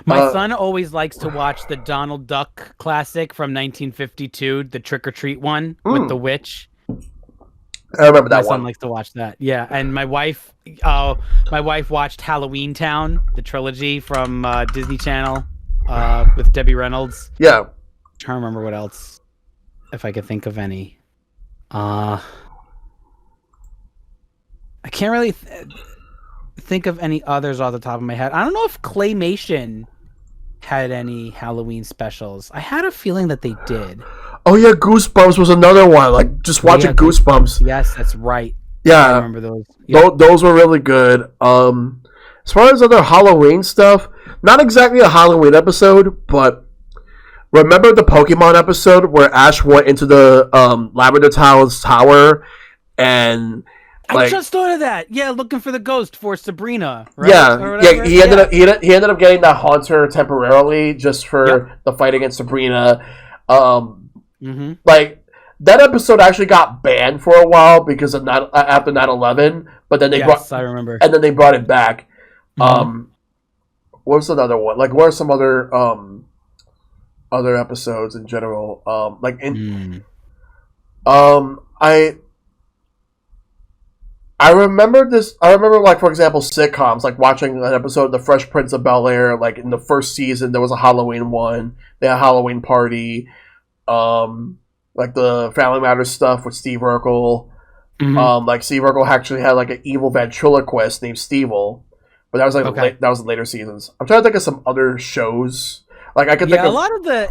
My son always likes to watch the Donald Duck classic from 1952, the Trick or Treat one with the witch. I remember that one. My son likes to watch that. Yeah, and my wife watched Halloween Town, the trilogy from Disney Channel, with Debbie Reynolds. Yeah. I'm trying to remember what else, if I could think of any. I can't really think of any others off the top of my head. I don't know if Claymation had any Halloween specials. I had a feeling that they did. Oh yeah, Goosebumps was another one. Like just watching Goosebumps. Yes, that's right. Yeah, I remember those. Yeah. Those were really good. As far as other Halloween stuff, not exactly a Halloween episode, but remember the Pokemon episode where Ash went into the Lavender Tower's tower and I just thought of that. Yeah, looking for the ghost for Sabrina. Right? Yeah. He ended up getting that haunter temporarily just for the fight against Sabrina. Like that episode actually got banned for a while because of after 9/11, but then I remember, and then they brought it back. What was another one? Like, what are some other episodes in general? I remember this. I remember, like, for example, sitcoms, like watching an episode of The Fresh Prince of Bel-Air. Like in the first season, there was a Halloween one. They had a Halloween party. Like the Family Matters stuff with Steve Urkel. Like Steve Urkel actually had like an evil ventriloquist named Stevel, but that was like that was in later seasons. I'm trying to think of some other shows. Like I could think of a lot of the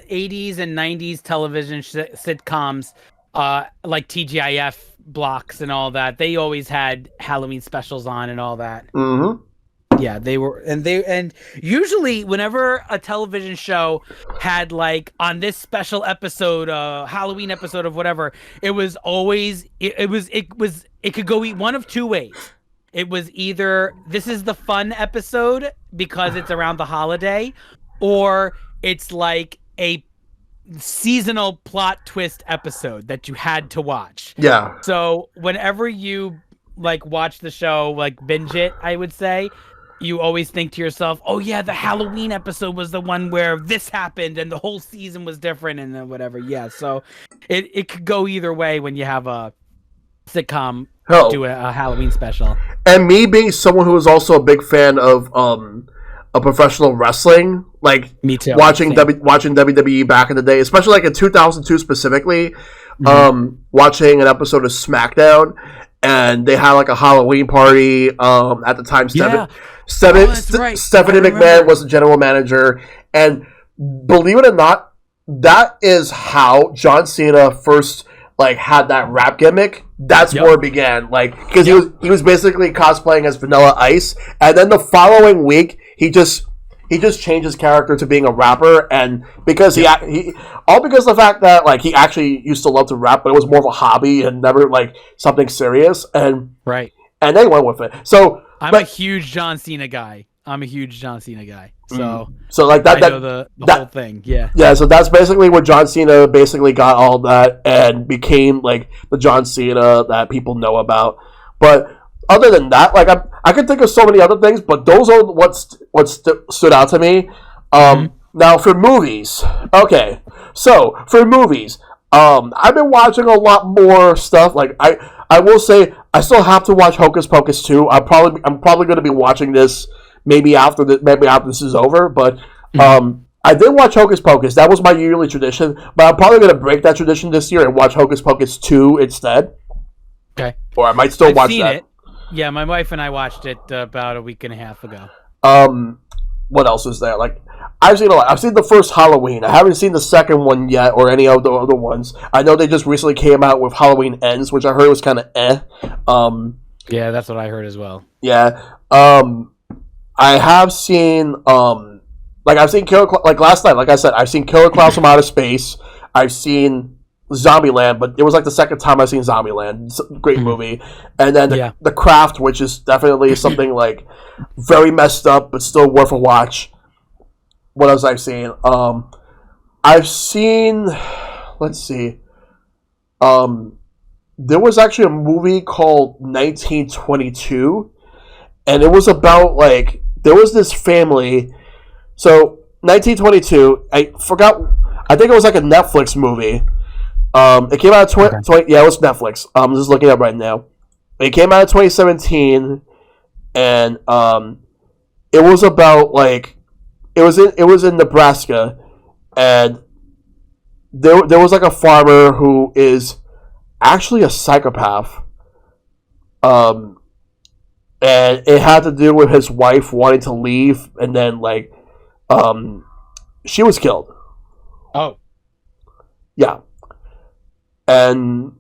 80s and 90s television sitcoms. like TGIF blocks and all that. They always had Halloween specials on and all that. Mm-hmm. Yeah, they were, and usually whenever a television show had like on this special episode, Halloween episode of whatever, it was always it could go one of two ways. It was either this is the fun episode because it's around the holiday, or it's like a seasonal plot twist episode that you had to watch. Yeah. So whenever you like watch the show, like binge it, I would say, you always think to yourself, oh yeah, the Halloween episode was the one where this happened and the whole season was different and then whatever. Yeah, so it could go either way when you have a sitcom do a Halloween special. And me being someone who is also a big fan of a professional wrestling, like me too, watching WWE back in the day, especially like in 2002 specifically, watching an episode of SmackDown, and they had like a Halloween party at the time. Stephanie McMahon was the general manager, and believe it or not, that is how John Cena first like had that rap gimmick. That's where it began, like because he was basically cosplaying as Vanilla Ice, and then the following week he just changed his character to being a rapper, and because he all because of the fact that like he actually used to love to rap, but it was more of a hobby and never like something serious, and they went with it. So I'm a huge John Cena guy. So like that. I know the whole thing. Yeah. Yeah. So that's basically where John Cena basically got all that and became like the John Cena that people know about. But other than that, like I can think of so many other things, but those are what stood out to me. Now for movies, okay. So for movies, I've been watching a lot more stuff. Like I will say I still have to watch Hocus Pocus 2. I'm probably going to be watching this maybe after this is over. But I did watch Hocus Pocus. That was my yearly tradition. But I'm probably going to break that tradition this year and watch Hocus Pocus 2 instead. Okay. Or I might still watch that. It. Yeah, my wife and I watched it about a week and a half ago. What else is there? Like, I've seen a lot. I've seen the first Halloween. I haven't seen the second one yet, or any of the other ones. I know they just recently came out with Halloween Ends, which I heard was kind of eh. Yeah, that's what I heard as well. Yeah. I have seen I've seen like last night. Like I said, I've seen Killer Clowns from Outer Space. I've seen Zombieland, but it was like the second time I've seen Zombieland. Great movie. And then the Craft, which is definitely something like very messed up, but still worth a watch. What else I've seen? I've seen, let's see. There was actually a movie called 1922, and it was about like there was this family. So 1922, I forgot. I think it was like a Netflix movie. It came out in 20 yeah, it was Netflix. I'm just looking up right now. It came out in 2017, and it was about like it was in Nebraska, and there was like a farmer who is actually a psychopath. And it had to do with his wife wanting to leave, and then like she was killed. Oh. Yeah. And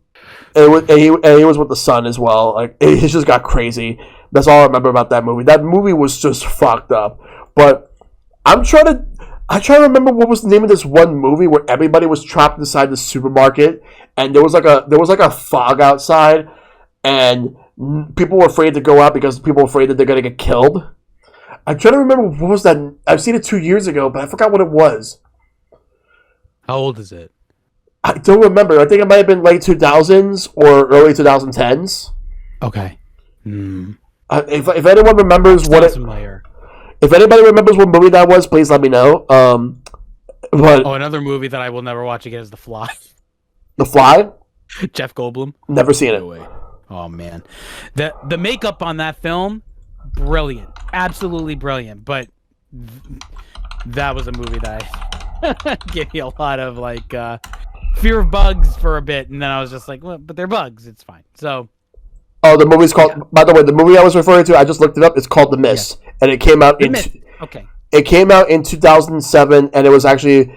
he was with the son as well. Like it just got crazy. That's all I remember about that movie. That movie was just fucked up. But I try to remember what was the name of this one movie where everybody was trapped inside the supermarket, and there was like a fog outside, and people were afraid to go out because people were afraid that they're gonna get killed. I'm trying to remember what was that. I've seen it 2 years ago, but I forgot what it was. How old is it? I don't remember. I think it might have been late 2000s or early 2010s. Okay. If anyone remembers if anybody remembers what movie that was, please let me know. But another movie that I will never watch again is The Fly. The Fly? Jeff Goldblum. Never seen it. No way. Oh man, the makeup on that film, brilliant, absolutely brilliant. But that was a movie that gave me a lot of like fear of bugs for a bit, and then I was just like, well, but they're bugs. It's fine. So. Oh, the movie's called. Yeah. By the way, the movie I was referring to, I just looked it up. It's called The Mist, and it came out Okay. It came out in 2007, and it was actually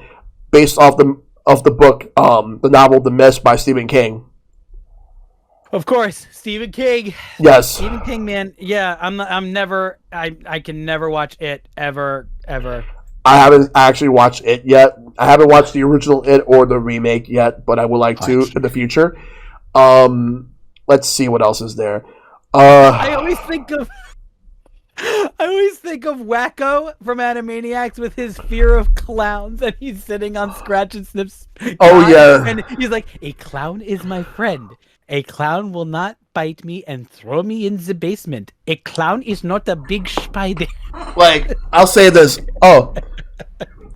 based off of the book, the novel The Mist by Stephen King. Of course, Stephen King. Yes. Stephen King, man. Yeah, I can never watch it ever. I haven't actually watched it yet. I haven't watched the original It or the remake yet, but I would like to in the future. Let's see what else is there. I always think of Wacko from Animaniacs with his fear of clowns, and he's sitting on Scratch and Sniff's and he's like, "A clown is my friend. A clown will not bite me and throw me in the basement. A clown is not a big spider." Like, I'll say this. Oh,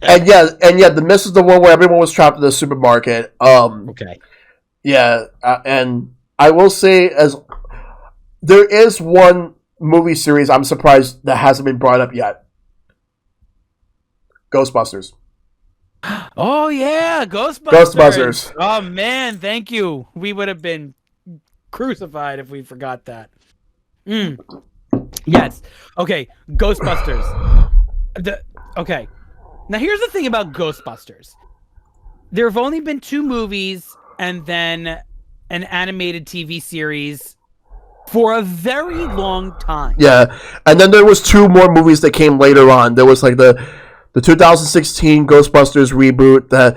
and yeah, The Mist is the one where everyone was trapped in the supermarket. Okay. Yeah, and I will say, as there is one movie series I'm surprised that hasn't been brought up yet. Ghostbusters. Oh yeah, Ghostbusters. Ghostbusters. Oh man, thank you. We would have been crucified if we forgot that. Yes. Okay, Ghostbusters. Okay. Now here's the thing about Ghostbusters. There have only been 2 movies and then an animated TV series for a very long time. Yeah, and then there was 2 more movies that came later on. There was like the 2016 Ghostbusters reboot that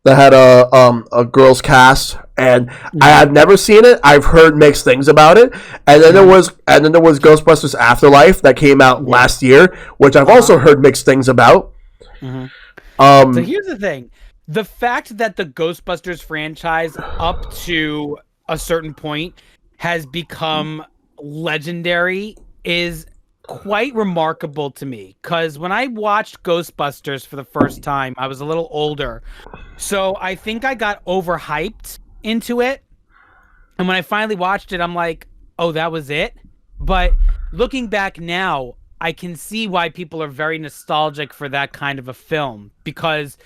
had a girls cast, and I have never seen it. I've heard mixed things about it. And then there was Ghostbusters Afterlife that came out last year, which I've also heard mixed things about. So here's the thing. The fact that the Ghostbusters franchise up to a certain point has become legendary is quite remarkable to me, because when I watched Ghostbusters for the first time, I was a little older, so I think I got overhyped into it, and when I finally watched it, I'm like, oh, that was it. But looking back now, I can see why people are very nostalgic for that kind of a film, because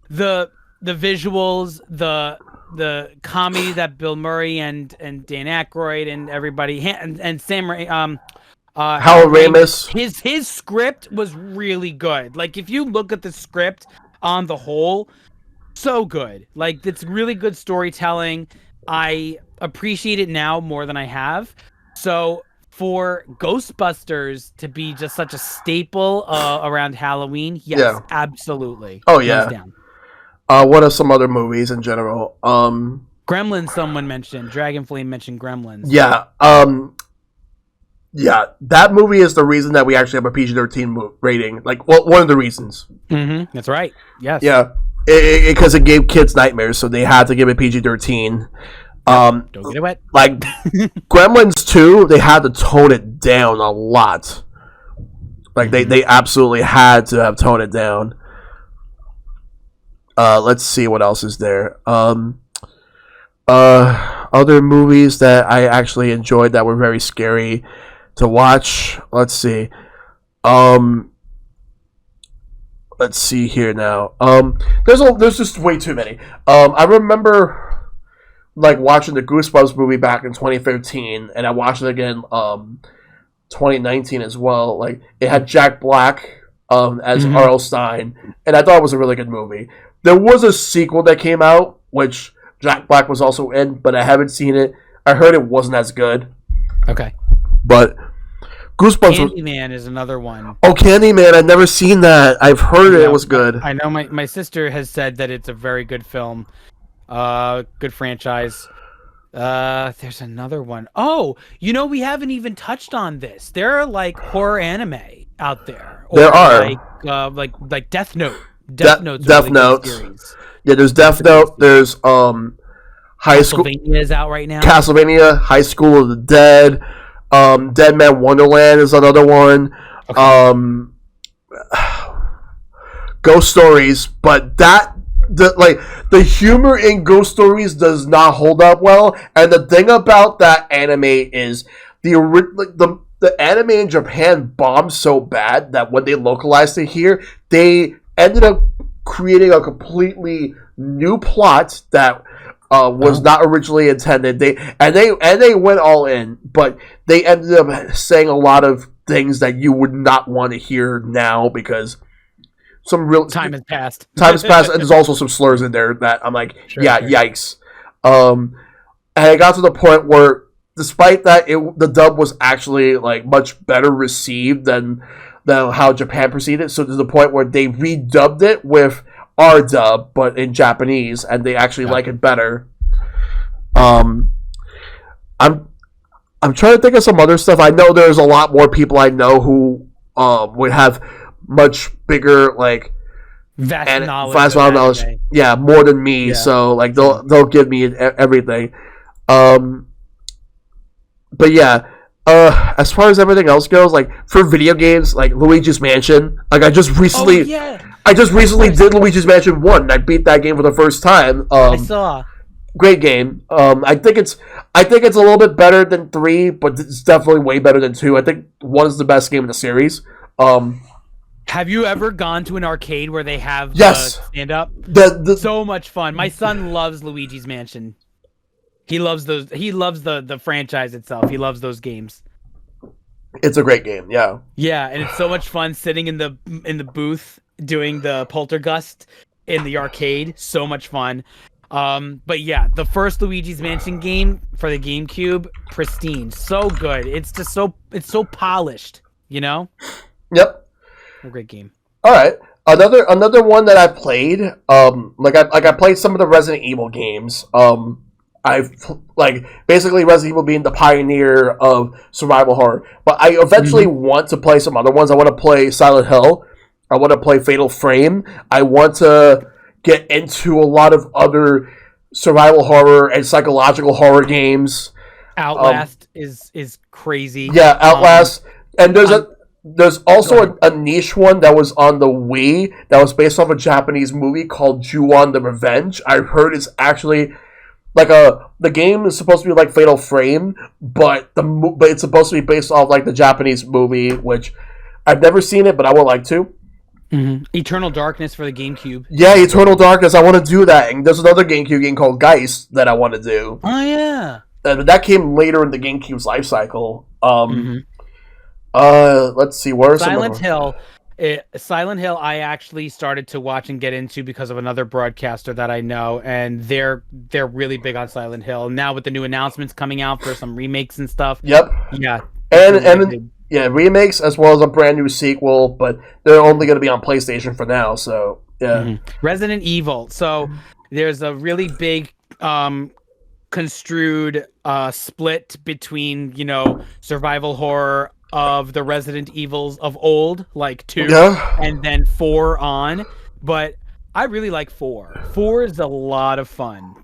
the visuals, the comedy that Bill Murray and Dan Aykroyd and everybody and Sam Harold Ramis, his script was really good. Like, if you look at the script on the whole, so good. Like, it's really good storytelling. I appreciate it now more than I have. So for Ghostbusters to be just such a staple around Halloween, yes, absolutely. Oh yeah. Hands down. What are some other movies in general? Gremlins, someone mentioned. Dragonflame mentioned Gremlins. Yeah. Yeah, that movie is the reason that we actually have a PG-13 rating. Like, one of the reasons. Mm-hmm. That's right. Yes. Yeah, because it gave kids nightmares, so they had to give it PG-13. Don't get it wet. Like, Gremlins 2, they had to tone it down a lot. Like, they absolutely had to have toned it down. Let's see what else is there. Other movies that I actually enjoyed that were very scary to watch. Let's see. Let's see here now. There's just way too many. I remember like watching the Goosebumps movie back in 2013, and I watched it again 2019 as well. Like, it had Jack Black as R.L. Stine, and I thought it was a really good movie. There was a sequel that came out, which Jack Black was also in, but I haven't seen it. I heard it wasn't as good. Okay. But Goosebumps. Candyman is another one. Oh, Candyman! I've never seen that. I've heard it was good. I know my sister has said that it's a very good film. Good franchise. There's another one. Oh, we haven't even touched on this. There are like horror anime out there. There are like Death Note. Death Note's a really good series. Yeah, there's Death Note. There's High School. Castlevania is out right now. Castlevania, High School of the Dead. Dead Man Wonderland is another one. Okay. Ghost Stories, but the humor in Ghost Stories does not hold up well. And the thing about that anime is the anime in Japan bombed so bad that when they localized it here, they ended up creating a completely new plot that was not originally intended. They went all in, but they ended up saying a lot of things that you would not want to hear now, because some real Time has passed. time has passed, and there's also some slurs in there that I'm like, Sure. yikes. And it got to the point where, despite that, the dub was actually like much better received than how Japan proceeded. So to the point where they redubbed it with our dub, but in Japanese, and they actually like it better. I'm trying to think of some other stuff. I know there's a lot more people I know who would have much bigger like vast knowledge. Yeah, more than me. Yeah. So like they'll give me everything. But yeah. As far as everything else goes, like for video games, like Luigi's Mansion, like I just recently did Luigi's Mansion 1. And I beat that game for the first time. I saw. Great game. I think it's a little bit better than 3, but it's definitely way better than 2. I think 1 is the best game in the series. Have you ever gone to an arcade where they have yes. stand up? So much fun. My son loves Luigi's Mansion. He loves those. He loves the franchise itself. He loves those games. It's a great game, yeah. Yeah, and it's so much fun sitting in the booth doing the poltergust in the arcade. So much fun. But yeah, the first Luigi's Mansion game for the GameCube, pristine, so good. It's just so polished, you know. Yep. A great game. All right, another one that I played. I played some of the Resident Evil games. I've like basically Resident Evil being the pioneer of survival horror, but I eventually want to play some other ones. I want to play Silent Hill. I want to play Fatal Frame. I want to get into a lot of other survival horror and psychological horror games. Outlast is crazy. Yeah, Outlast, and there's also a niche one that was on the Wii that was based off a Japanese movie called Ju-on the Revenge. I heard it's actually like the game is supposed to be like Fatal Frame, but it's supposed to be based off like the Japanese movie, which I've never seen it, but I would like to. Mm-hmm. Eternal Darkness for the GameCube. Yeah, Eternal Darkness. I want to do that. And there's another GameCube game called Geist that I want to do. Oh yeah. That came later in the GameCube's life cycle. Let's see. Where are Silent Hill? Silent Hill, I actually started to watch and get into because of another broadcaster that I know, and they're really big on Silent Hill now with the new announcements coming out for some remakes and stuff. Yep. Yeah. And remakes as well as a brand new sequel, but they're only going to be on PlayStation for now. So yeah. Mm-hmm. Resident Evil. So there's a really big construed split between survival horror of the Resident Evils of old, like 2, and then 4 on. But I really like 4. 4 is a lot of fun.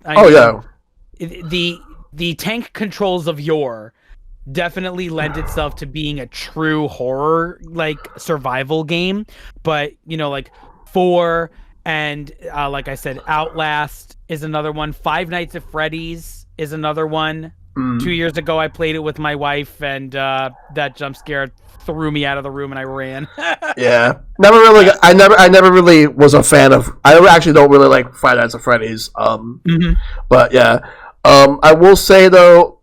The tank controls of yore definitely lend itself to being a true horror, like, survival game. But, like 4 and, like I said, Outlast is another one. Five Nights at Freddy's is another one. 2 years ago, I played it with my wife, and that jump scare threw me out of the room, and I ran. Yeah, I never really was a fan of. I actually don't really like Five Nights at Freddy's. But yeah, I will say though,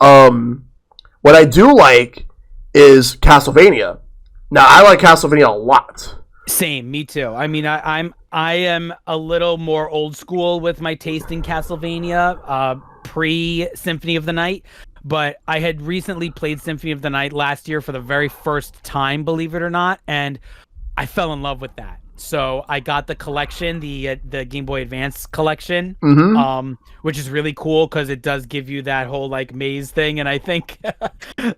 what I do like is Castlevania. Now, I like Castlevania a lot. Same, me too. I mean, I am a little more old school with my taste in Castlevania. Pre-Symphony of the Night, but I had recently played Symphony of the Night last year for the very first time, believe it or not, and I fell in love with that. So I got the collection, the Game Boy Advance collection, which is really cool because it does give you that whole like maze thing. And I think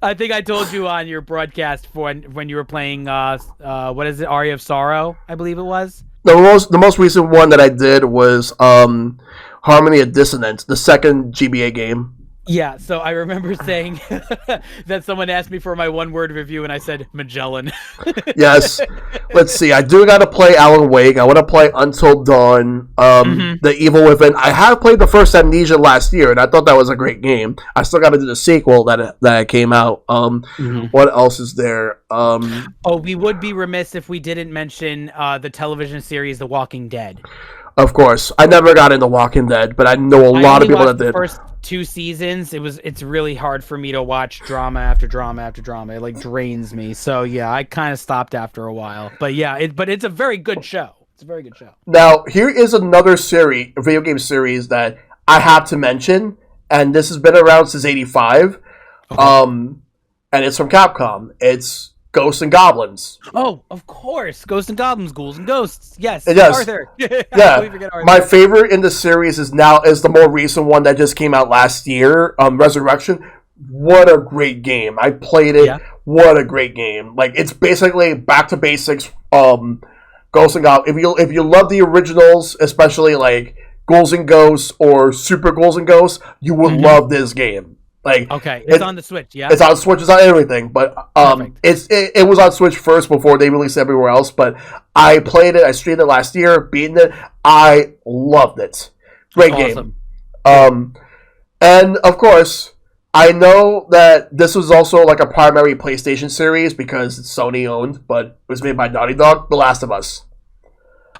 I told you on your broadcast when you were playing what is it, Aria of Sorrow, I believe it was. The most recent one that I did was Harmony of Dissonance, the second GBA game. Yeah, so I remember saying that someone asked me for my one-word review, and I said Magellan. Yes. Let's see. I do got to play Alan Wake. I want to play Until Dawn, The Evil Within. I have played the first Amnesia last year, and I thought that was a great game. I still got to do the sequel that came out. What else is there? We would be remiss if we didn't mention the television series The Walking Dead. Of course. I never got into Walking Dead, but I know a lot of people that did. The first 2 seasons, it's really hard for me to watch drama after drama after drama. It like drains me. So yeah, I kind of stopped after a while. But yeah, it's a very good show. a very good show. Now, here is another video game series that I have to mention, and this has been around since '85. Okay. And it's from Capcom. It's Ghosts and Goblins. Oh, of course, Ghosts and Goblins, Ghouls and Ghosts. Yes, Arthur. Yeah, Arthur. My favorite in the series is the more recent one that just came out last year, Resurrection. What a great game! I played it. Yeah. What a great game! Like, it's basically back to basics. Ghosts and Goblins. If you love the originals, especially like Ghouls and Ghosts or Super Ghouls and Ghosts, you will love this game. Like, okay, it's on the Switch, yeah. It's on Switch. It's on everything, but it was on Switch first before they released it everywhere else. But I played it. I streamed it last year, beaten it. I loved it. Great game. And of course, I know that this was also like a primary PlayStation series because it's Sony owned, but it was made by Naughty Dog. The Last of Us.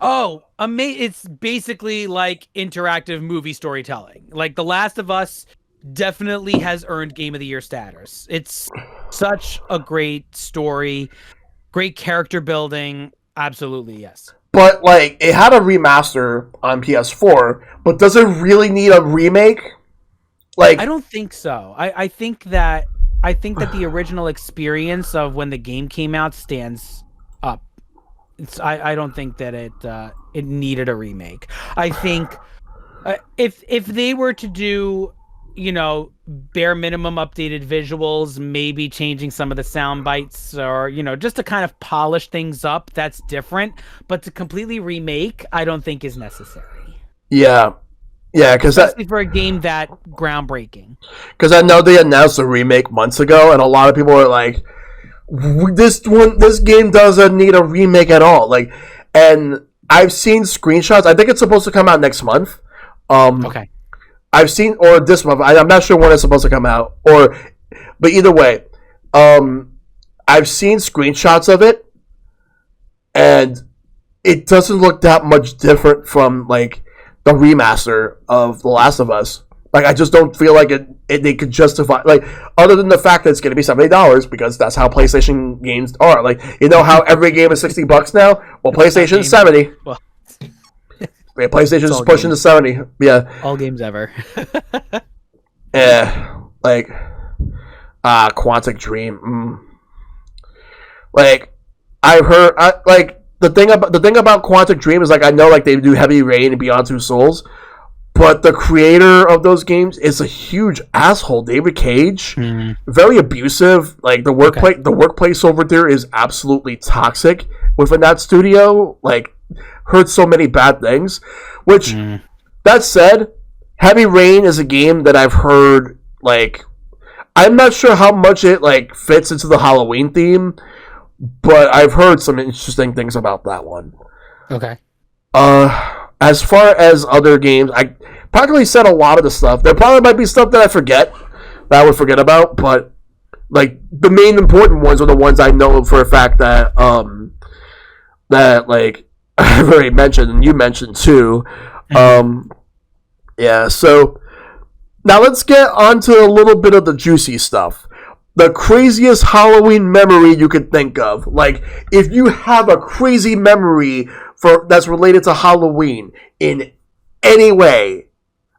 Oh, it's basically like interactive movie storytelling. Like The Last of Us definitely has earned Game of the Year status. It's such a great story, great character building. Absolutely, yes. But like, it had a remaster on PS4, but does it really need a remake? Like, I don't think so. I think that the original experience of when the game came out stands up. I don't think that it needed a remake. I think if they were to do, bare minimum updated visuals, maybe changing some of the sound bites, or just to kind of polish things up, that's different. But to completely remake, I don't think is necessary. Yeah, because especially for a game that groundbreaking. Because I know they announced a remake months ago, and a lot of people are like, this game doesn't need a remake at all. Like, and I've seen screenshots. I think it's supposed to come out next month. Okay. I've seen, or this month. I'm not sure when it's supposed to come out. But either way, I've seen screenshots of it, and it doesn't look that much different from like the remaster of The Last of Us. Like, I just don't feel like they could justify, like, other than the fact that it's going to be $70 because that's how PlayStation games are. Like, how every game is $60 now? Well, PlayStation is $70. Well, yeah, PlayStation is pushing to $70. Yeah. All games ever. Yeah. Like, Quantic Dream. Like, I've heard, the thing about Quantic Dream is, like, I know, like, they do Heavy Rain and Beyond Two Souls, but the creator of those games is a huge asshole. David Cage, very abusive. Like, the workplace over there is absolutely toxic within that studio. Like, heard so many bad things. Which, that said, Heavy Rain is a game that I've heard, like, I'm not sure how much it, like, fits into the Halloween theme, but I've heard some interesting things about that one. Okay. As far as other games, I practically said a lot of the stuff. There probably might be stuff that I would forget about, but like the main important ones are the ones I know for a fact that like I've already mentioned and you mentioned too. Yeah, so now let's get on to a little bit of the juicy stuff. The craziest Halloween memory you could think of. Like, if you have a crazy memory that's related to Halloween in any way,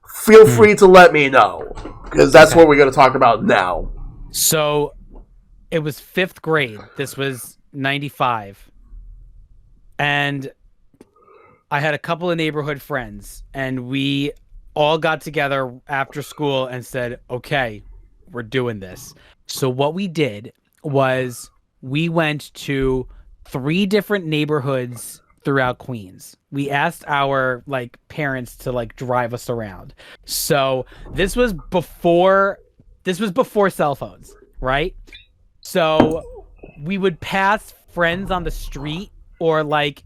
feel free to let me know. Because that's what we're going to talk about now. So, it was 5th grade. This was 95. And I had a couple of neighborhood friends. And we all got together after school and said, okay, we're doing this. So what we did was we went to 3 different neighborhoods throughout Queens. We asked our parents to drive us around. So this was before cell phones, right? So we would pass friends on the street or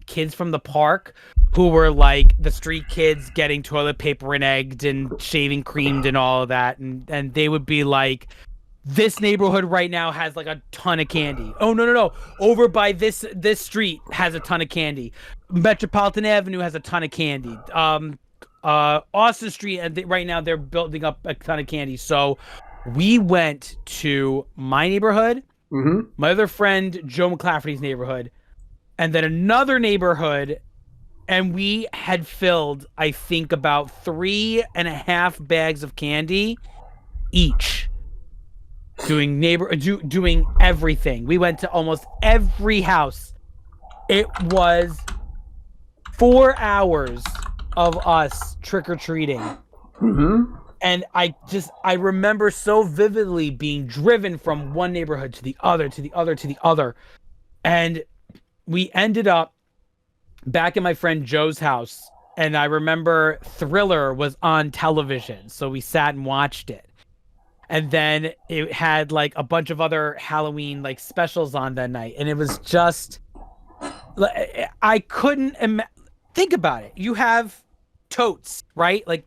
kids from the park who were the street kids getting toilet paper and egged and shaving creamed and all of that, and they would be like, this neighborhood right now has a ton of candy. Oh, no. Over by this street has a ton of candy. Metropolitan Avenue has a ton of candy. Austin Street, and right now they're building up a ton of candy. So we went to my neighborhood, my other friend Joe McClafferty's neighborhood, and then another neighborhood And we had filled, I think, about 3.5 bags of candy each. Doing everything. We went to almost every house. It was 4 hours of us trick-or-treating. Mm-hmm. And I remember so vividly being driven from one neighborhood to the other, to the other, to the other. And we ended up back in my friend Joe's house. And I remember Thriller was on television. So we sat and watched it. And then it had like a bunch of other Halloween like specials on that night. And it was just, I couldn't think about it. You have totes, right? Like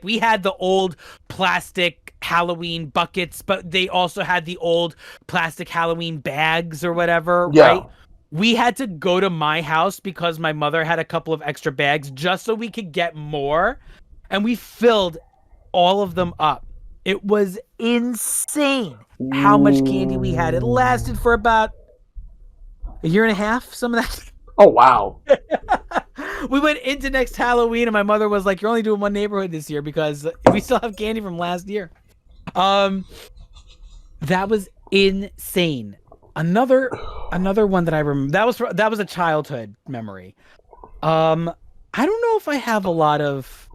we had the old plastic Halloween buckets, but they also had the old plastic Halloween bags or whatever, Yeah. right? We had to go to my house because my mother had a couple of extra bags just so we could get more. And we filled all of them up. It was insane how much candy we had. It lasted for about a year and a half, some of that. Oh, wow. We went into next Halloween and my mother was like, "You're only doing one neighborhood this year because we still have candy from last year." That was insane. Another one that I remember, that was a childhood memory. I don't know if I have a lot of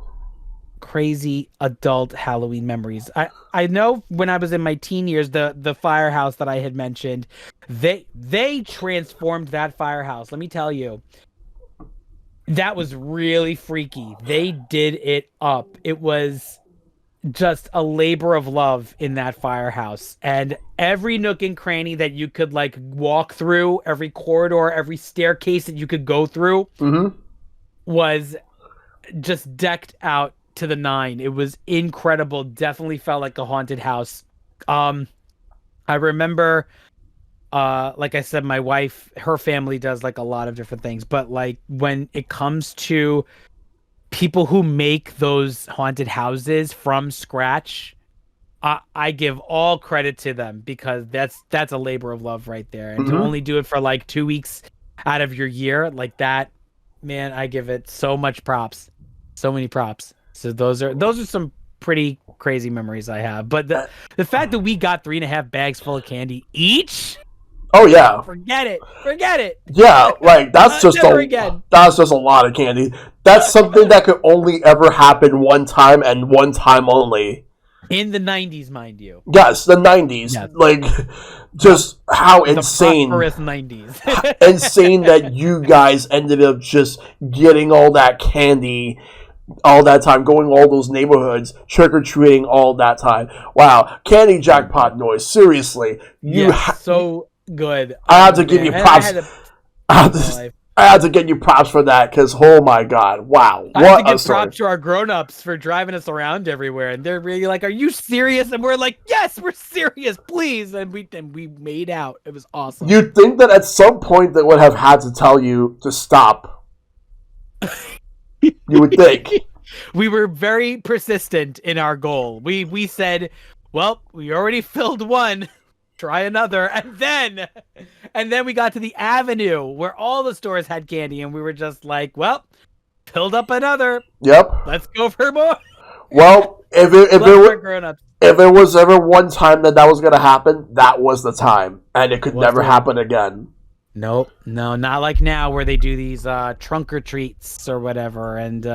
crazy adult Halloween memories. I know when I was in my teen years, the firehouse that I had mentioned, they transformed that firehouse. Let me tell you, that was really freaky. They did it up. It was just a labor of love in that firehouse, and every nook and cranny that you could like walk through, every corridor, every staircase that you could go through was just decked out to the nine. It was incredible. Definitely felt like a haunted house. I remember, like I said, my wife, her family does like a lot of different things, but like when it comes to people who make those haunted houses from scratch, I give all credit to them because that's a labor of love right there. And to only do it for like 2 weeks out of your year like that, man, I give it so much props. So many props. So those are some pretty crazy memories I have. But the fact that we got 3.5 bags full of candy each, oh yeah, forget it. Yeah, like that's just that's just a lot of candy. That's something that could only ever happen one time and one time only. In the 90s, mind you. Yes, the 90s. Yes. Like, just how insane. The prosperous 90s. Insane that you guys ended up just getting all that candy all that time, going all those neighborhoods, trick-or-treating all that time. Wow, candy jackpot noise. Seriously. So good. I have to give you props. I had to give you props for that because, oh my god, wow. I have to give props to our grown-ups for driving us around everywhere. And they're really like, "Are you serious?" And we're like, "Yes, we're serious, please." And we made out. It was awesome. You'd think that at some point they would have had to tell you to stop. You would think. We were very persistent in our goal. We said, "Well, we already filled one. Try another." And then we got to the avenue where all the stores had candy, and we were just like, "Well, filled up another. Yep. Let's go for more." Well, if it was ever one time that was going to happen, that was the time, and it could never happen again. Nope. No, not like now where they do these trunk or treats or whatever. And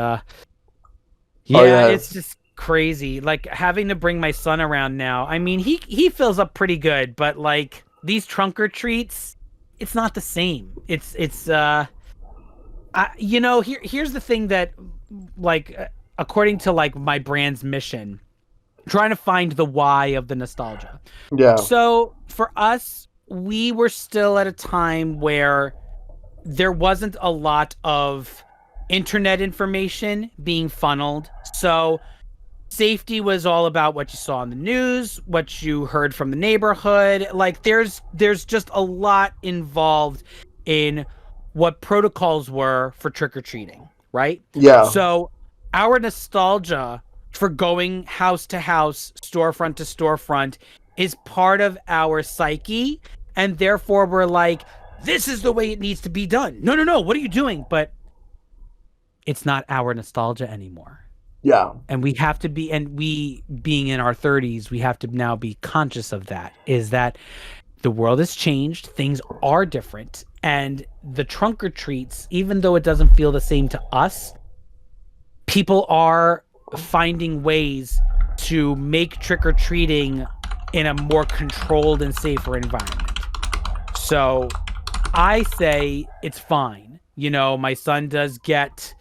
it's just crazy. Like having to bring my son around now. I mean, he fills up pretty good, but like these trunk or treats, it's not the same. It's here's the thing that like according to like my brand's mission, trying to find the why of the nostalgia. Yeah. So for us, we were still at a time where there wasn't a lot of internet information being funneled. So safety was all about what you saw on the news, what you heard from the neighborhood. Like there's just a lot involved in what protocols were for trick-or-treating, right? Yeah. So our nostalgia for going house to house, storefront to storefront is part of our psyche. And therefore, we're like, this is the way it needs to be done. No, what are you doing? But it's not our nostalgia anymore. Yeah. And we have to be, and we being in our 30s, we have to now be conscious of that, is that the world has changed, things are different, and the trunk or treats, even though it doesn't feel the same to us, people are finding ways to make trick or treating in a more controlled and safer environment. So I say it's fine. My son does get,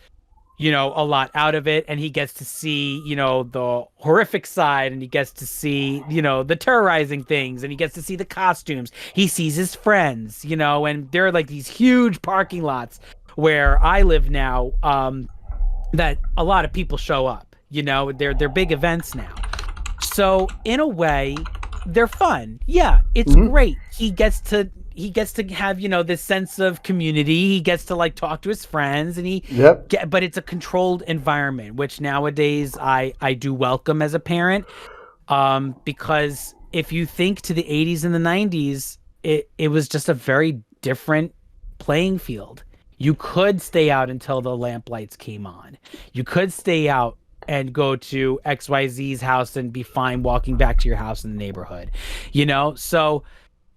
a lot out of it, and he gets to see, the horrific side, and he gets to see, the terrorizing things, and he gets to see the costumes. He sees his friends, and there are like these huge parking lots where I live now, that a lot of people show up. They're big events now. So in a way, they're fun. Yeah, it's great. He gets to have, this sense of community. He gets to like talk to his friends, and but it's a controlled environment, which nowadays I do welcome as a parent. Because if you think to the 80s and the 90s, it was just a very different playing field. You could stay out until the lamplights came on. You could stay out and go to XYZ's house and be fine walking back to your house in the neighborhood. So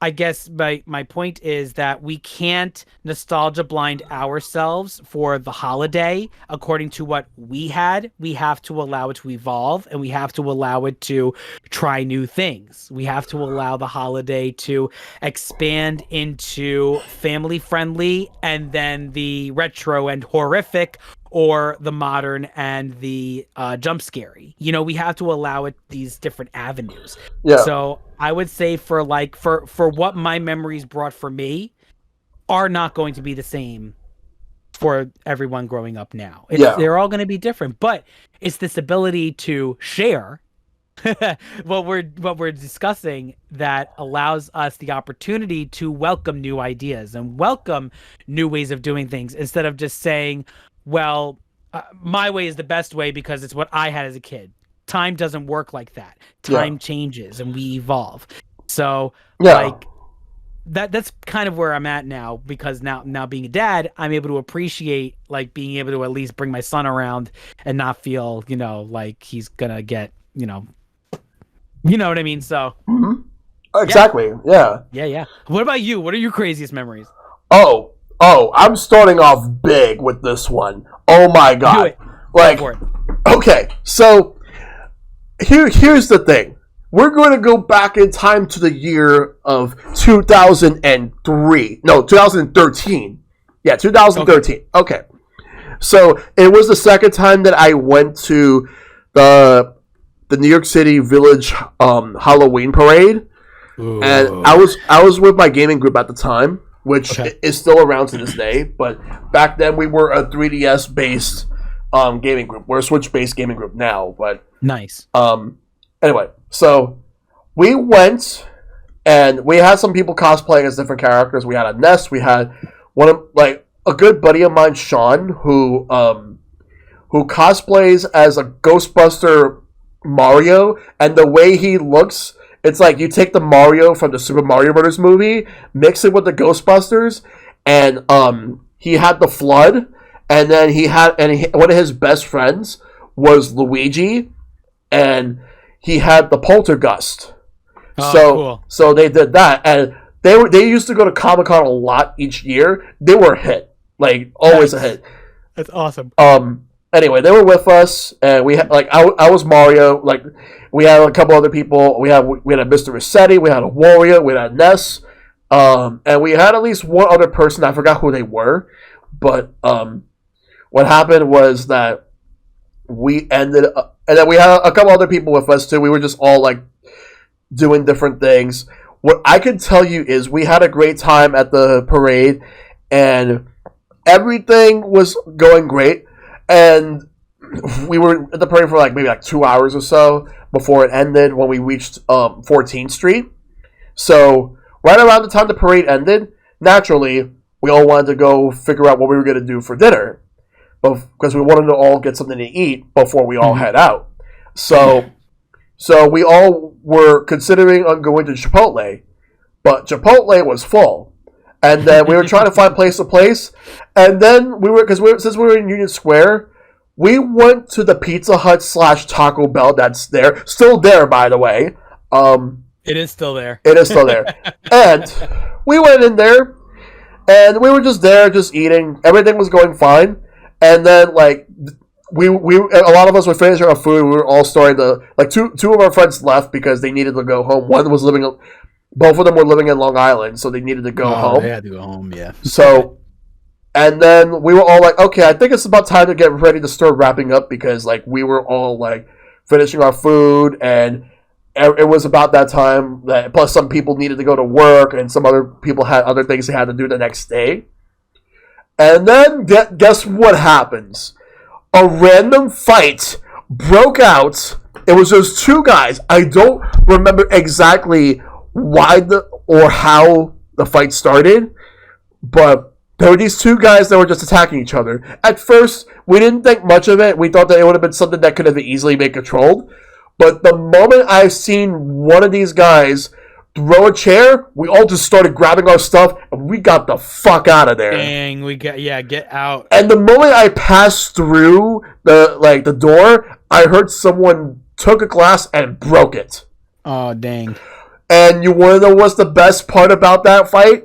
I guess my point is that we can't nostalgia blind ourselves for the holiday according to what we had. We have to allow it to evolve, and we have to allow it to try new things. We have to allow the holiday to expand into family friendly, and then the retro and horrific, or the modern and the jump scary. We have to allow it these different avenues. Yeah. So I would say for what my memories brought for me are not going to be the same for everyone growing up now. They're all going to be different, but it's this ability to share what we're discussing that allows us the opportunity to welcome new ideas and welcome new ways of doing things, instead of just saying, well, my way is the best way because it's what I had as a kid. Time doesn't work like that. Time changes and we evolve. So that's kind of where I'm at now, because now being a dad, I'm able to appreciate like being able to at least bring my son around and not feel, like he's gonna get, you know what I mean? So exactly. Yeah. What about you? What are your craziest memories? Oh, I'm starting off big with this one. Oh my god. Do it. Like, Go for it. Okay, so here's the thing. We're going to go back in time to the year of 2003. No, 2013. Yeah, 2013. Okay. So it was the second time that I went to the New York City Village Halloween parade. Ooh. And I was with my gaming group at the time, which is still around to this day. But back then we were a 3DS based gaming group. We're a Switch based gaming group now, but nice. Anyway, so we went and we had some people cosplaying as different characters. We had a Ness. We had one of a good buddy of mine, Sean, who cosplays as a Ghostbuster Mario, and the way he looks, it's like you take the Mario from the Super Mario Brothers movie, mix it with the Ghostbusters, and he had the Flood, and then one of his best friends was Luigi, and he had the Poltergust. Cool. So they did that, and they used to go to Comic-Con a lot each year. They were a hit, like always a hit. That's awesome. Anyway, they were with us, and we had I was Mario. Like we had a couple other people. We had a Mr. Rossetti. We had a Wario. We had a Ness, and we had at least one other person. I forgot who they were, but what happened was that we ended up, and then we had a couple other people with us too. We were just all like doing different things. What I can tell you is we had a great time at the parade, and everything was going great. And we were at the parade for maybe 2 hours or so before it ended when we reached 14th Street. So right around the time the parade ended, naturally, we all wanted to go figure out what we were going to do for dinner. Because we wanted to all get something to eat before we all head out. So we all were considering on going to Chipotle. But Chipotle was full. And then we were trying to find place to place. And then since we were in Union Square, we went to the Pizza Hut / Taco Bell that's there. Still there, by the way. It is still there. It is still there. And we went in there, and we were just there, just eating. Everything was going fine. And then, like, a lot of us were finishing our food. We were all starting to, like, two of our friends left because they needed to go home. Both of them were living in Long Island, so they needed to go home. They had to go home, yeah. So, and then we were all like, okay, I think it's about time to get ready to start wrapping up because, like, we were all, like, finishing our food, and it was about that time. Plus, some people needed to go to work, and some other people had other things they had to do the next day. And then, guess what happens? A random fight broke out. It was just two guys. I don't remember exactly why or how the fight started, but there were these two guys that were just attacking each other. At first, we didn't think much of it. We thought that it would have been something that could have easily been controlled. But the moment I've seen one of these guys throw a chair, we all just started grabbing our stuff, and we got the fuck out of there. Dang, get out. And the moment I passed through the door, I heard someone took a glass and broke it. Oh, dang. And you want to know what's the best part about that fight?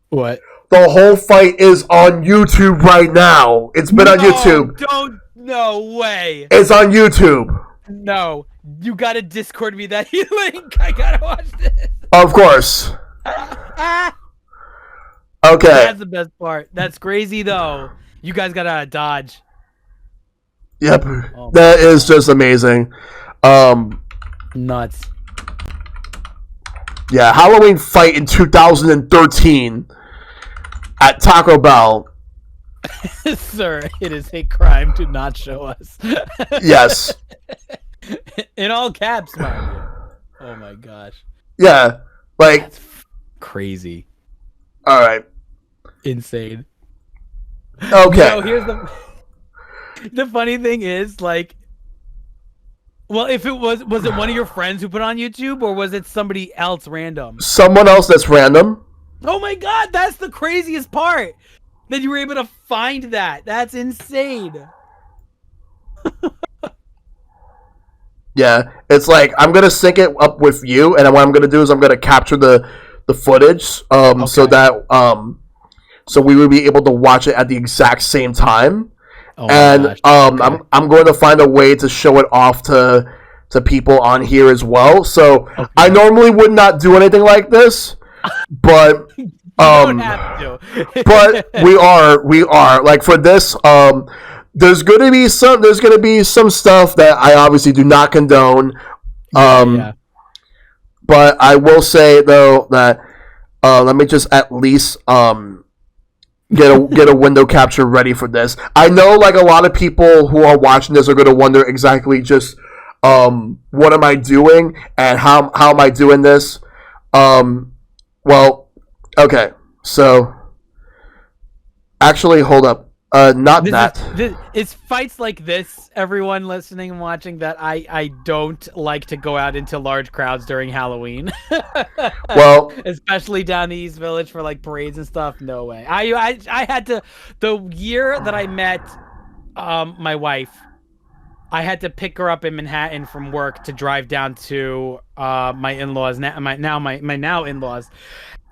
What? The whole fight is on YouTube right now. It's been on YouTube. No way. It's on YouTube. No. You gotta Discord me that link. I gotta watch this. Of course. Okay. That's the best part. That's crazy, though. You guys gotta dodge. Yep. That is just amazing. Nuts. Yeah, Halloween fight in 2013 at Taco Bell. Sir, it is a crime to not show us. Yes. In all caps, mind you. Oh my gosh. Yeah, like that's crazy. All right. Insane. Okay. So here's the funny thing is, like, well, if it was it one of your friends who put it on YouTube, or was it somebody else random? Someone else that's random. Oh my god, that's the craziest part. That you were able to find that. That's insane. Yeah, it's like I'm gonna sync it up with you, and what I'm gonna do is I'm gonna capture the footage, okay. So that so we would be able to watch it at the exact same time. Oh and okay. I'm going to find a way to show it off to people on here as well. So okay. I normally would not do anything like this, but you don't have to. But we are like for this. There's going to be some stuff that I obviously do not condone. Yeah. But I will say though that let me just at least get a window capture ready for this. I know like a lot of people who are watching this are going to wonder exactly just what am I doing and how am I doing this? Well, okay. So actually hold up. It's fights like this, everyone listening and watching, that I don't like to go out into large crowds during Halloween. Well, especially down the East Village for like parades and stuff. No way. I had to, the year that I met my wife, I had to pick her up in Manhattan from work to drive down to my in-laws, my now in-laws.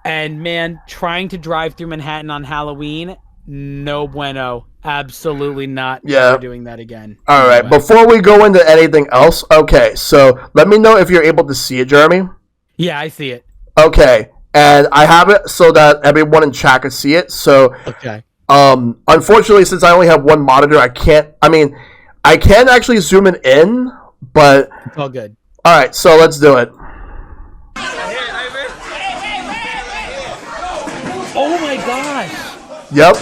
And man, trying to drive through Manhattan on Halloween, no bueno. Absolutely not. Yeah. Never doing that again. All right. Before we go into anything else, okay, so let me know if you're able to see it, Jeremy. Yeah, I see it. Okay. And I have it so that everyone in chat can see it. So, okay. Unfortunately, since I only have one monitor, I can actually zoom it in, but it's all good. All right, so let's do it. Oh my gosh. Yep.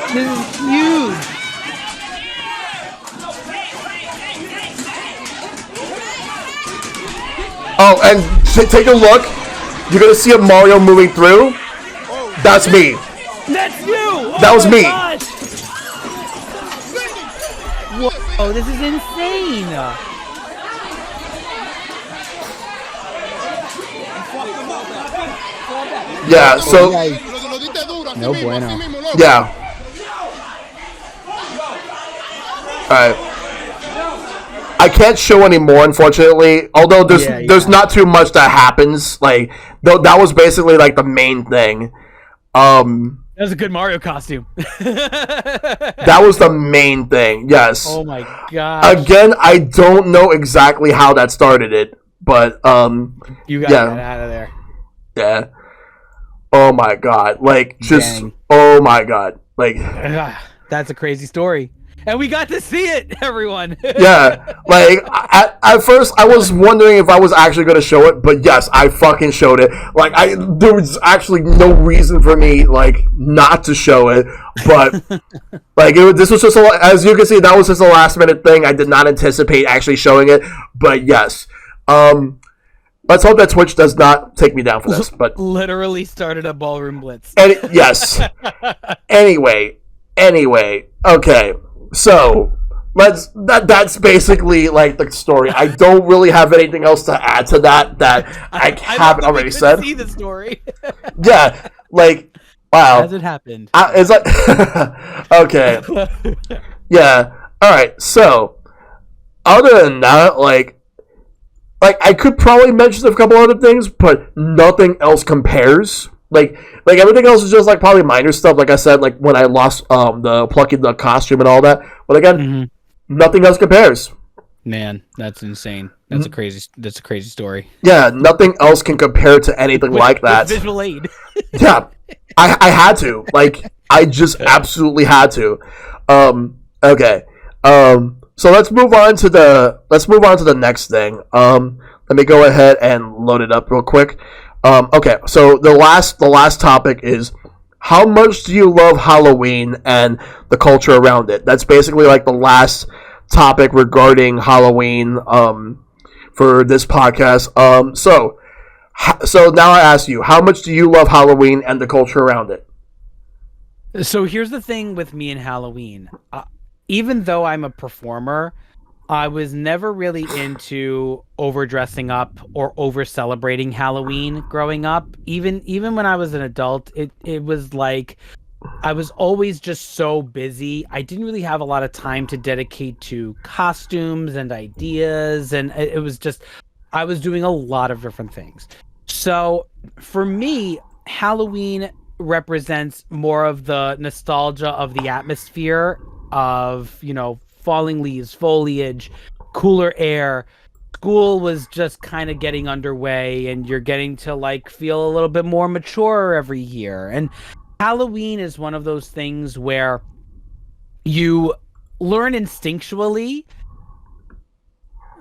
This is huge. Oh, and take a look. You're going to see a Mario moving through. That's me. That's you. Oh, that was me. Gosh. Whoa, this is insane. Yeah. So No bueno. yeah. All right. I can't show anymore, unfortunately. Although there's not too much that happens. Like that was basically like the main thing. That was a good Mario costume. That was the main thing. Yes. Oh my gosh. Again, I don't know exactly how that started it, but you got that out of there. Yeah. Oh my god. Like just Dang. oh my god. Like that's a crazy story. And we got to see it, everyone. Yeah, like at first I was wondering if I was actually going to show it, but yes, I fucking showed it. Like there was actually no reason for me like not to show it, but like this was just as you can see, that was just a last minute thing. I did not anticipate actually showing it, but yes. Let's hope that Twitch does not take me down for this. But literally started a ballroom blitz. Yes. Anyway, okay. So that's basically like the story. I don't really have anything else to add to that I haven't already said. See the story. Yeah, like wow. As it happened. It's like okay. Yeah. All right. So other than that, like I could probably mention a couple other things, but nothing else compares. Like everything else is just like probably minor stuff. Like I said, like when I lost the plucking the costume and all that. But again, nothing else compares. Man, that's insane. That's a crazy story. Yeah, nothing else can compare to anything like that. With visual aid. Yeah, I had to. Like I just absolutely had to. Okay. So let's move on to the next thing. Let me go ahead and load it up real quick. Okay, so the last topic is how much do you love Halloween and the culture around it? That's basically like the last topic regarding Halloween for this podcast. So now I ask you, how much do you love Halloween and the culture around it? So here's the thing with me and Halloween. Even though I'm a performer, I was never really into overdressing up or over celebrating Halloween growing up. Even when I was an adult, it was like I was always just so busy. I didn't really have a lot of time to dedicate to costumes and ideas, and it was just I was doing a lot of different things. So for me, Halloween represents more of the nostalgia of the atmosphere of, falling leaves, foliage, cooler air. School was just kind of getting underway, and you're getting to like feel a little bit more mature every year. And Halloween is one of those things where you learn instinctually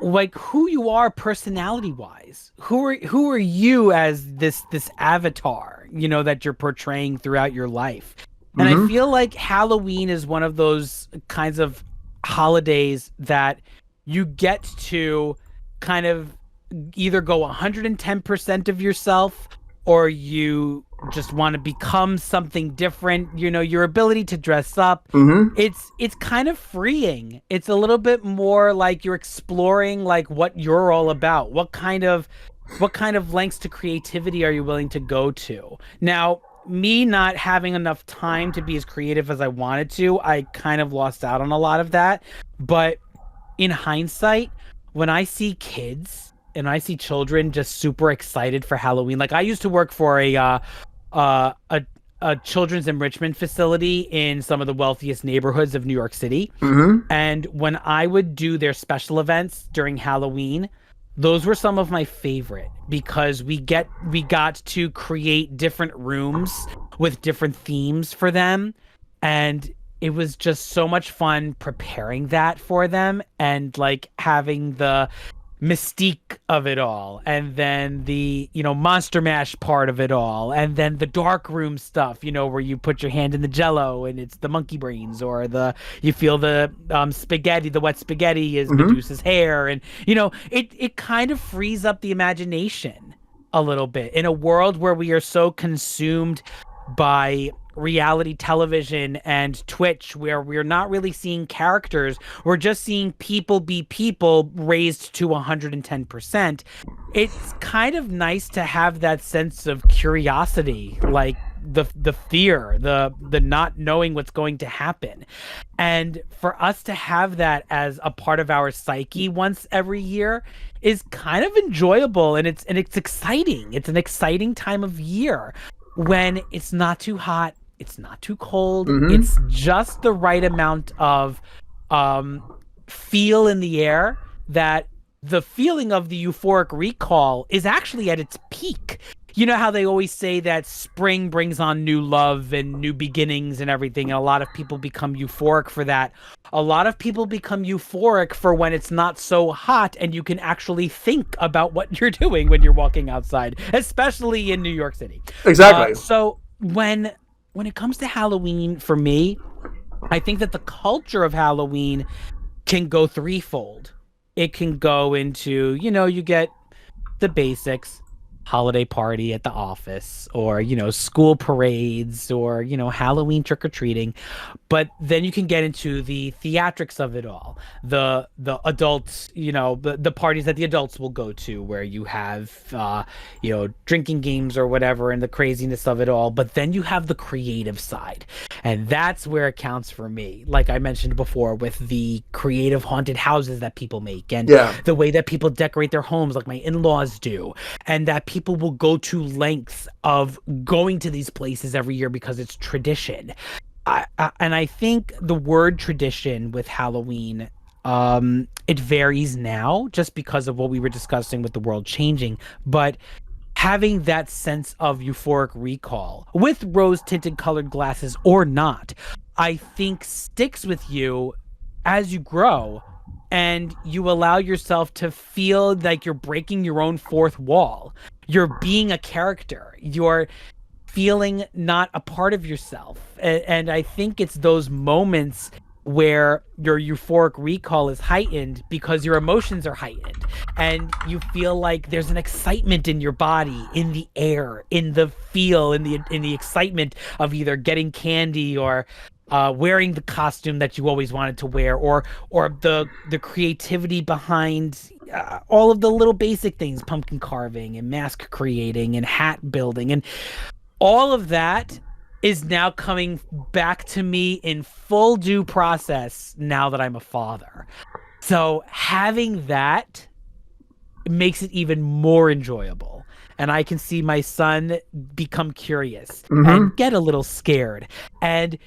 like who you are personality wise. Who are you as this avatar, that you're portraying throughout your life. And I feel like Halloween is one of those kinds of holidays that you get to kind of either go 110% of yourself, or you just want to become something different. Your ability to dress up, it's kind of freeing. It's a little bit more like you're exploring like what you're all about. What kind of lengths to creativity are you willing to go to? Now, me not having enough time to be as creative as I wanted to, I kind of lost out on a lot of that. But in hindsight, when I see kids and I see children just super excited for Halloween, like I used to work for a children's enrichment facility in some of the wealthiest neighborhoods of New York City. And when I would do their special events during Halloween, those were some of my favorite, because we got to create different rooms with different themes for them, and it was just so much fun preparing that for them, and like having the mystique of it all, and then the Monster Mash part of it all, and then the dark room stuff, where you put your hand in the jello and it's the monkey brains, or you feel the spaghetti, the wet spaghetti is Medusa's hair, and it kind of frees up the imagination a little bit in a world where we are so consumed by reality television and Twitch, where we're not really seeing characters, we're just seeing people be people raised to 110%. It's kind of nice to have that sense of curiosity, like the fear, the not knowing what's going to happen. And for us to have that as a part of our psyche once every year is kind of enjoyable, and it's exciting. It's an exciting time of year when it's not too hot, it's not too cold, it's just the right amount of feel in the air, that the feeling of the euphoric recall is actually at its peak. You know how they always say that spring brings on new love and new beginnings and everything, and a lot of people become euphoric for that. A lot of people become euphoric for when it's not so hot and you can actually think about what you're doing when you're walking outside, especially in New York City. Exactly. So when it comes to Halloween, for me, I think that the culture of Halloween can go threefold. It can go into, you get the basics, holiday party at the office, or school parades, or Halloween trick-or-treating. But then you can get into the theatrics of it all, the adults, the parties that the adults will go to, where you have drinking games or whatever, and the craziness of it all. But then you have the creative side, and that's where it counts for me, like I mentioned before, with the creative haunted houses that people make, and the way that people decorate their homes, like my in-laws do, and that people will go to lengths of going to these places every year because it's tradition. And I think the word tradition with Halloween, it varies now just because of what we were discussing with the world changing. But having that sense of euphoric recall, with rose-tinted colored glasses or not, I think sticks with you as you grow, and you allow yourself to feel like you're breaking your own fourth wall. You're being a character. You're feeling not a part of yourself. And I think it's those moments where your euphoric recall is heightened because your emotions are heightened, and you feel like there's an excitement in your body, in the air, in the feel, in the excitement of either getting candy or wearing the costume that you always wanted to wear, or the creativity behind all of the little basic things, pumpkin carving and mask creating and hat building, and all of that is now coming back to me in full due process now that I'm a father. So having that makes it even more enjoyable. And I can see my son become curious and get a little scared and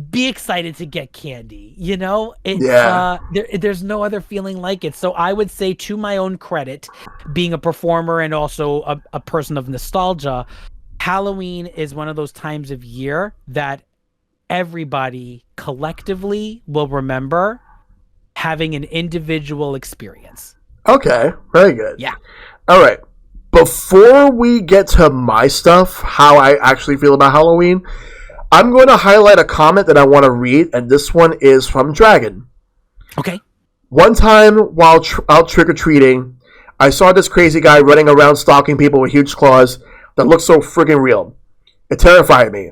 be excited to get candy. There's no other feeling like it. So I would say, to my own credit, being a performer and also a person of nostalgia, Halloween is one of those times of year that everybody collectively will remember having an individual experience. Okay, very good. Yeah. All right. Before we get to my stuff, how I actually feel about Halloween, I'm going to highlight a comment that I want to read, and this one is from Dragon. Okay. One time while out trick-or-treating, I saw this crazy guy running around stalking people with huge claws that looked so friggin' real. It terrified me.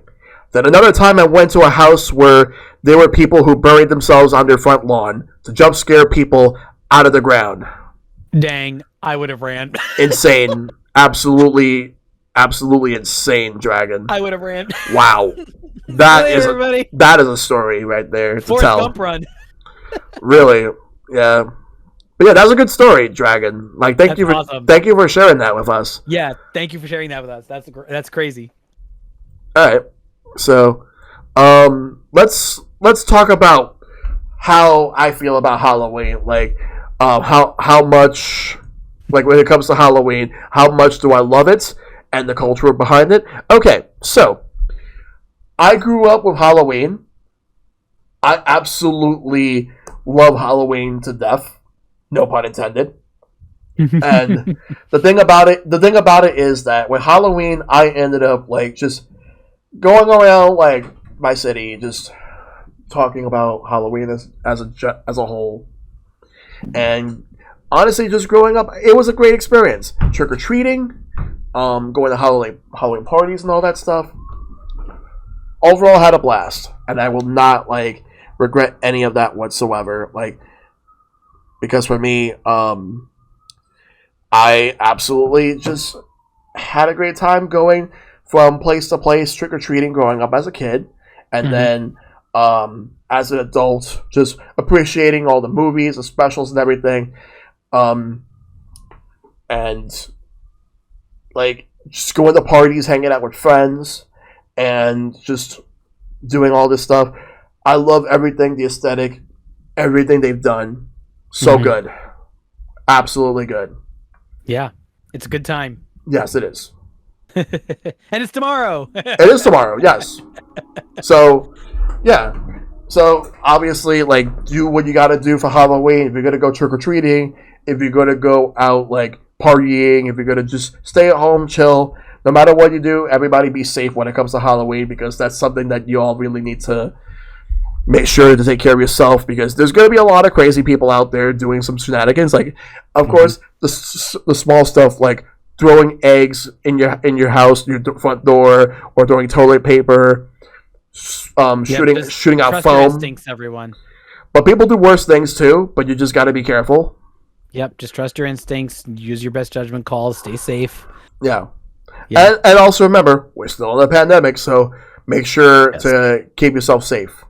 Then another time I went to a house where there were people who buried themselves on their front lawn to jump scare people out of the ground. Dang, I would have ran. Insane. Absolutely insane, Dragon. I would have ran. Wow. That is a story right there to Forrest tell. Gump run. Really, yeah. But yeah, that was a good story, Dragon. Like, thank you for sharing that with us. Yeah, thank you for sharing that with us. That's crazy. All right, so let's talk about how I feel about Halloween. Like, how much, like, when it comes to Halloween, how much do I love it and the culture behind it? Okay, so I grew up with Halloween. I absolutely love Halloween to death. No pun intended. And the thing about it is that with Halloween, I ended up like just going around like my city, just talking about Halloween as a whole. And honestly, just growing up, it was a great experience. Trick or treating, going to Halloween parties and all that stuff. overall, I had a blast, and I will not like regret any of that whatsoever. Like, because for me, I absolutely just had a great time going from place to place, trick or treating, growing up as a kid, and then as an adult, just appreciating all the movies, the specials, and everything, and like just going to parties, hanging out with friends, and just doing all this stuff. I love everything, the aesthetic, everything they've done. So good. Absolutely good. Yeah, it's a good time. Yes, it is. And it's tomorrow. It is tomorrow, yes. So, yeah. So, obviously, like, do what you gotta do for Halloween. If you're gonna go trick-or-treating, if you're gonna go out, like, partying, if you're gonna just stay at home, chill, no matter what you do, everybody be safe when it comes to Halloween, because that's something that you all really need to make sure to take care of yourself, because there's going to be a lot of crazy people out there doing some shenanigans. Like, of course, the small stuff like throwing eggs in your house, your front door, or throwing toilet paper, shooting out foam. Your instincts, everyone. But people do worse things too. But you just got to be careful. Yep, just trust your instincts. Use your best judgment calls. Stay safe. Yeah. And also remember, we're still in a pandemic, so make sure to keep yourself safe.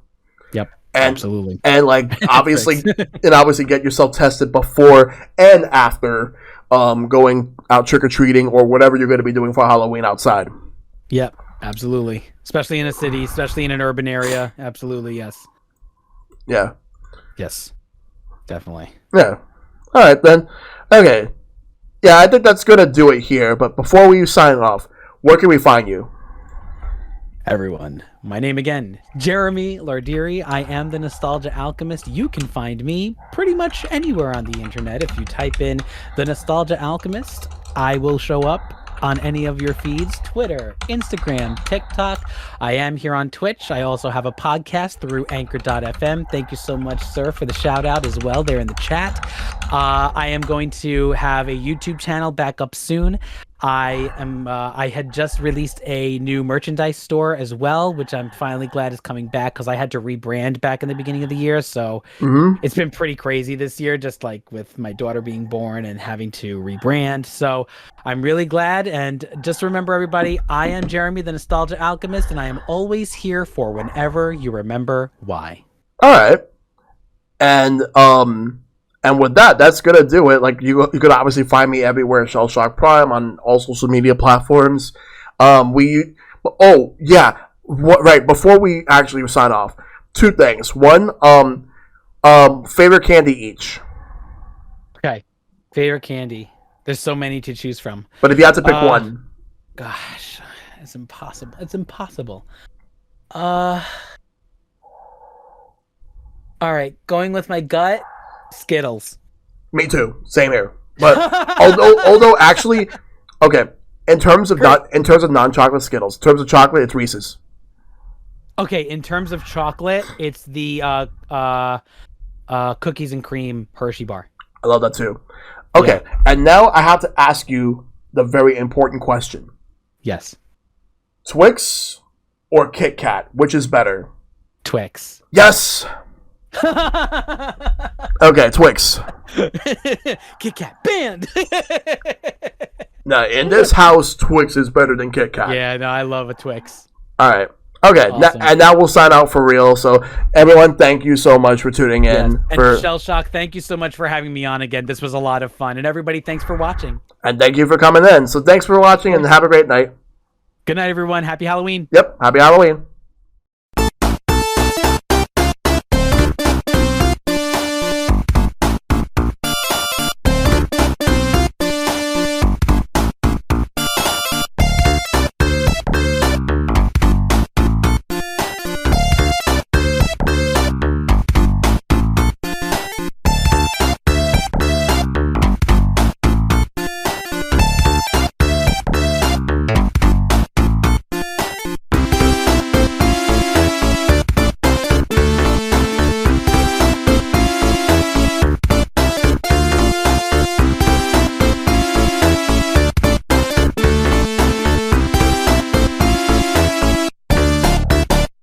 Yep, absolutely. And like obviously get yourself tested before and after going out trick-or-treating or whatever you're going to be doing for Halloween outside. Yep, absolutely. Especially in a city, especially in an urban area. Absolutely, yes. Yeah. Yes. Definitely. Yeah. All right then. Okay. Yeah, I think that's going to do it here, but before we sign off, where can we find you? Everyone, my name again, Jeremy Lardiri. I am the Nostalgia Alchemist. You can find me pretty much anywhere on the internet. If you type in the Nostalgia Alchemist, I will show up on any of your feeds: Twitter, Instagram, TikTok. I am here on Twitch. I also have a podcast through anchor.fm. Thank you so much, sir, for the shout out as well there in the chat. I am going to have a YouTube channel back up soon. I had just released a new merchandise store as well, which I'm finally glad is coming back, because I had to rebrand back in the beginning of the year. So it's been pretty crazy this year, just like with my daughter being born and having to rebrand. So I'm really glad. And just remember, everybody, I am Jeremy, the Nostalgia Alchemist, and I am always here for whenever you remember why. All right. And with that, that's gonna do it. Like you could obviously find me everywhere, ShellshockPrime, on all social media platforms. Right, before we actually sign off, two things. One, favorite candy each. Okay, favorite candy. There's so many to choose from. But if you had to pick one, gosh, it's impossible. It's impossible. All right, going with my gut. Skittles. Me too. Same here. But although actually, okay. In terms of non-chocolate Skittles, in terms of chocolate, it's Reese's. Okay, in terms of chocolate, it's the cookies and cream Hershey bar. I love that too. Okay, and now I have to ask you the very important question. Yes. Twix or Kit Kat, which is better? Twix. Yes. Okay, Twix. Kit Kat banned. Now, in this house, Twix is better than Kit Kat. Yeah, no, I love a Twix. All right. Okay, awesome. And now we'll sign out for real. So, everyone, thank you so much for tuning in. Yes. And Shellshock, thank you so much for having me on again. This was a lot of fun. And everybody, thanks for watching. And thank you for coming in. So, thanks for watching, and have a great night. Good night, everyone. Happy Halloween. Yep, happy Halloween.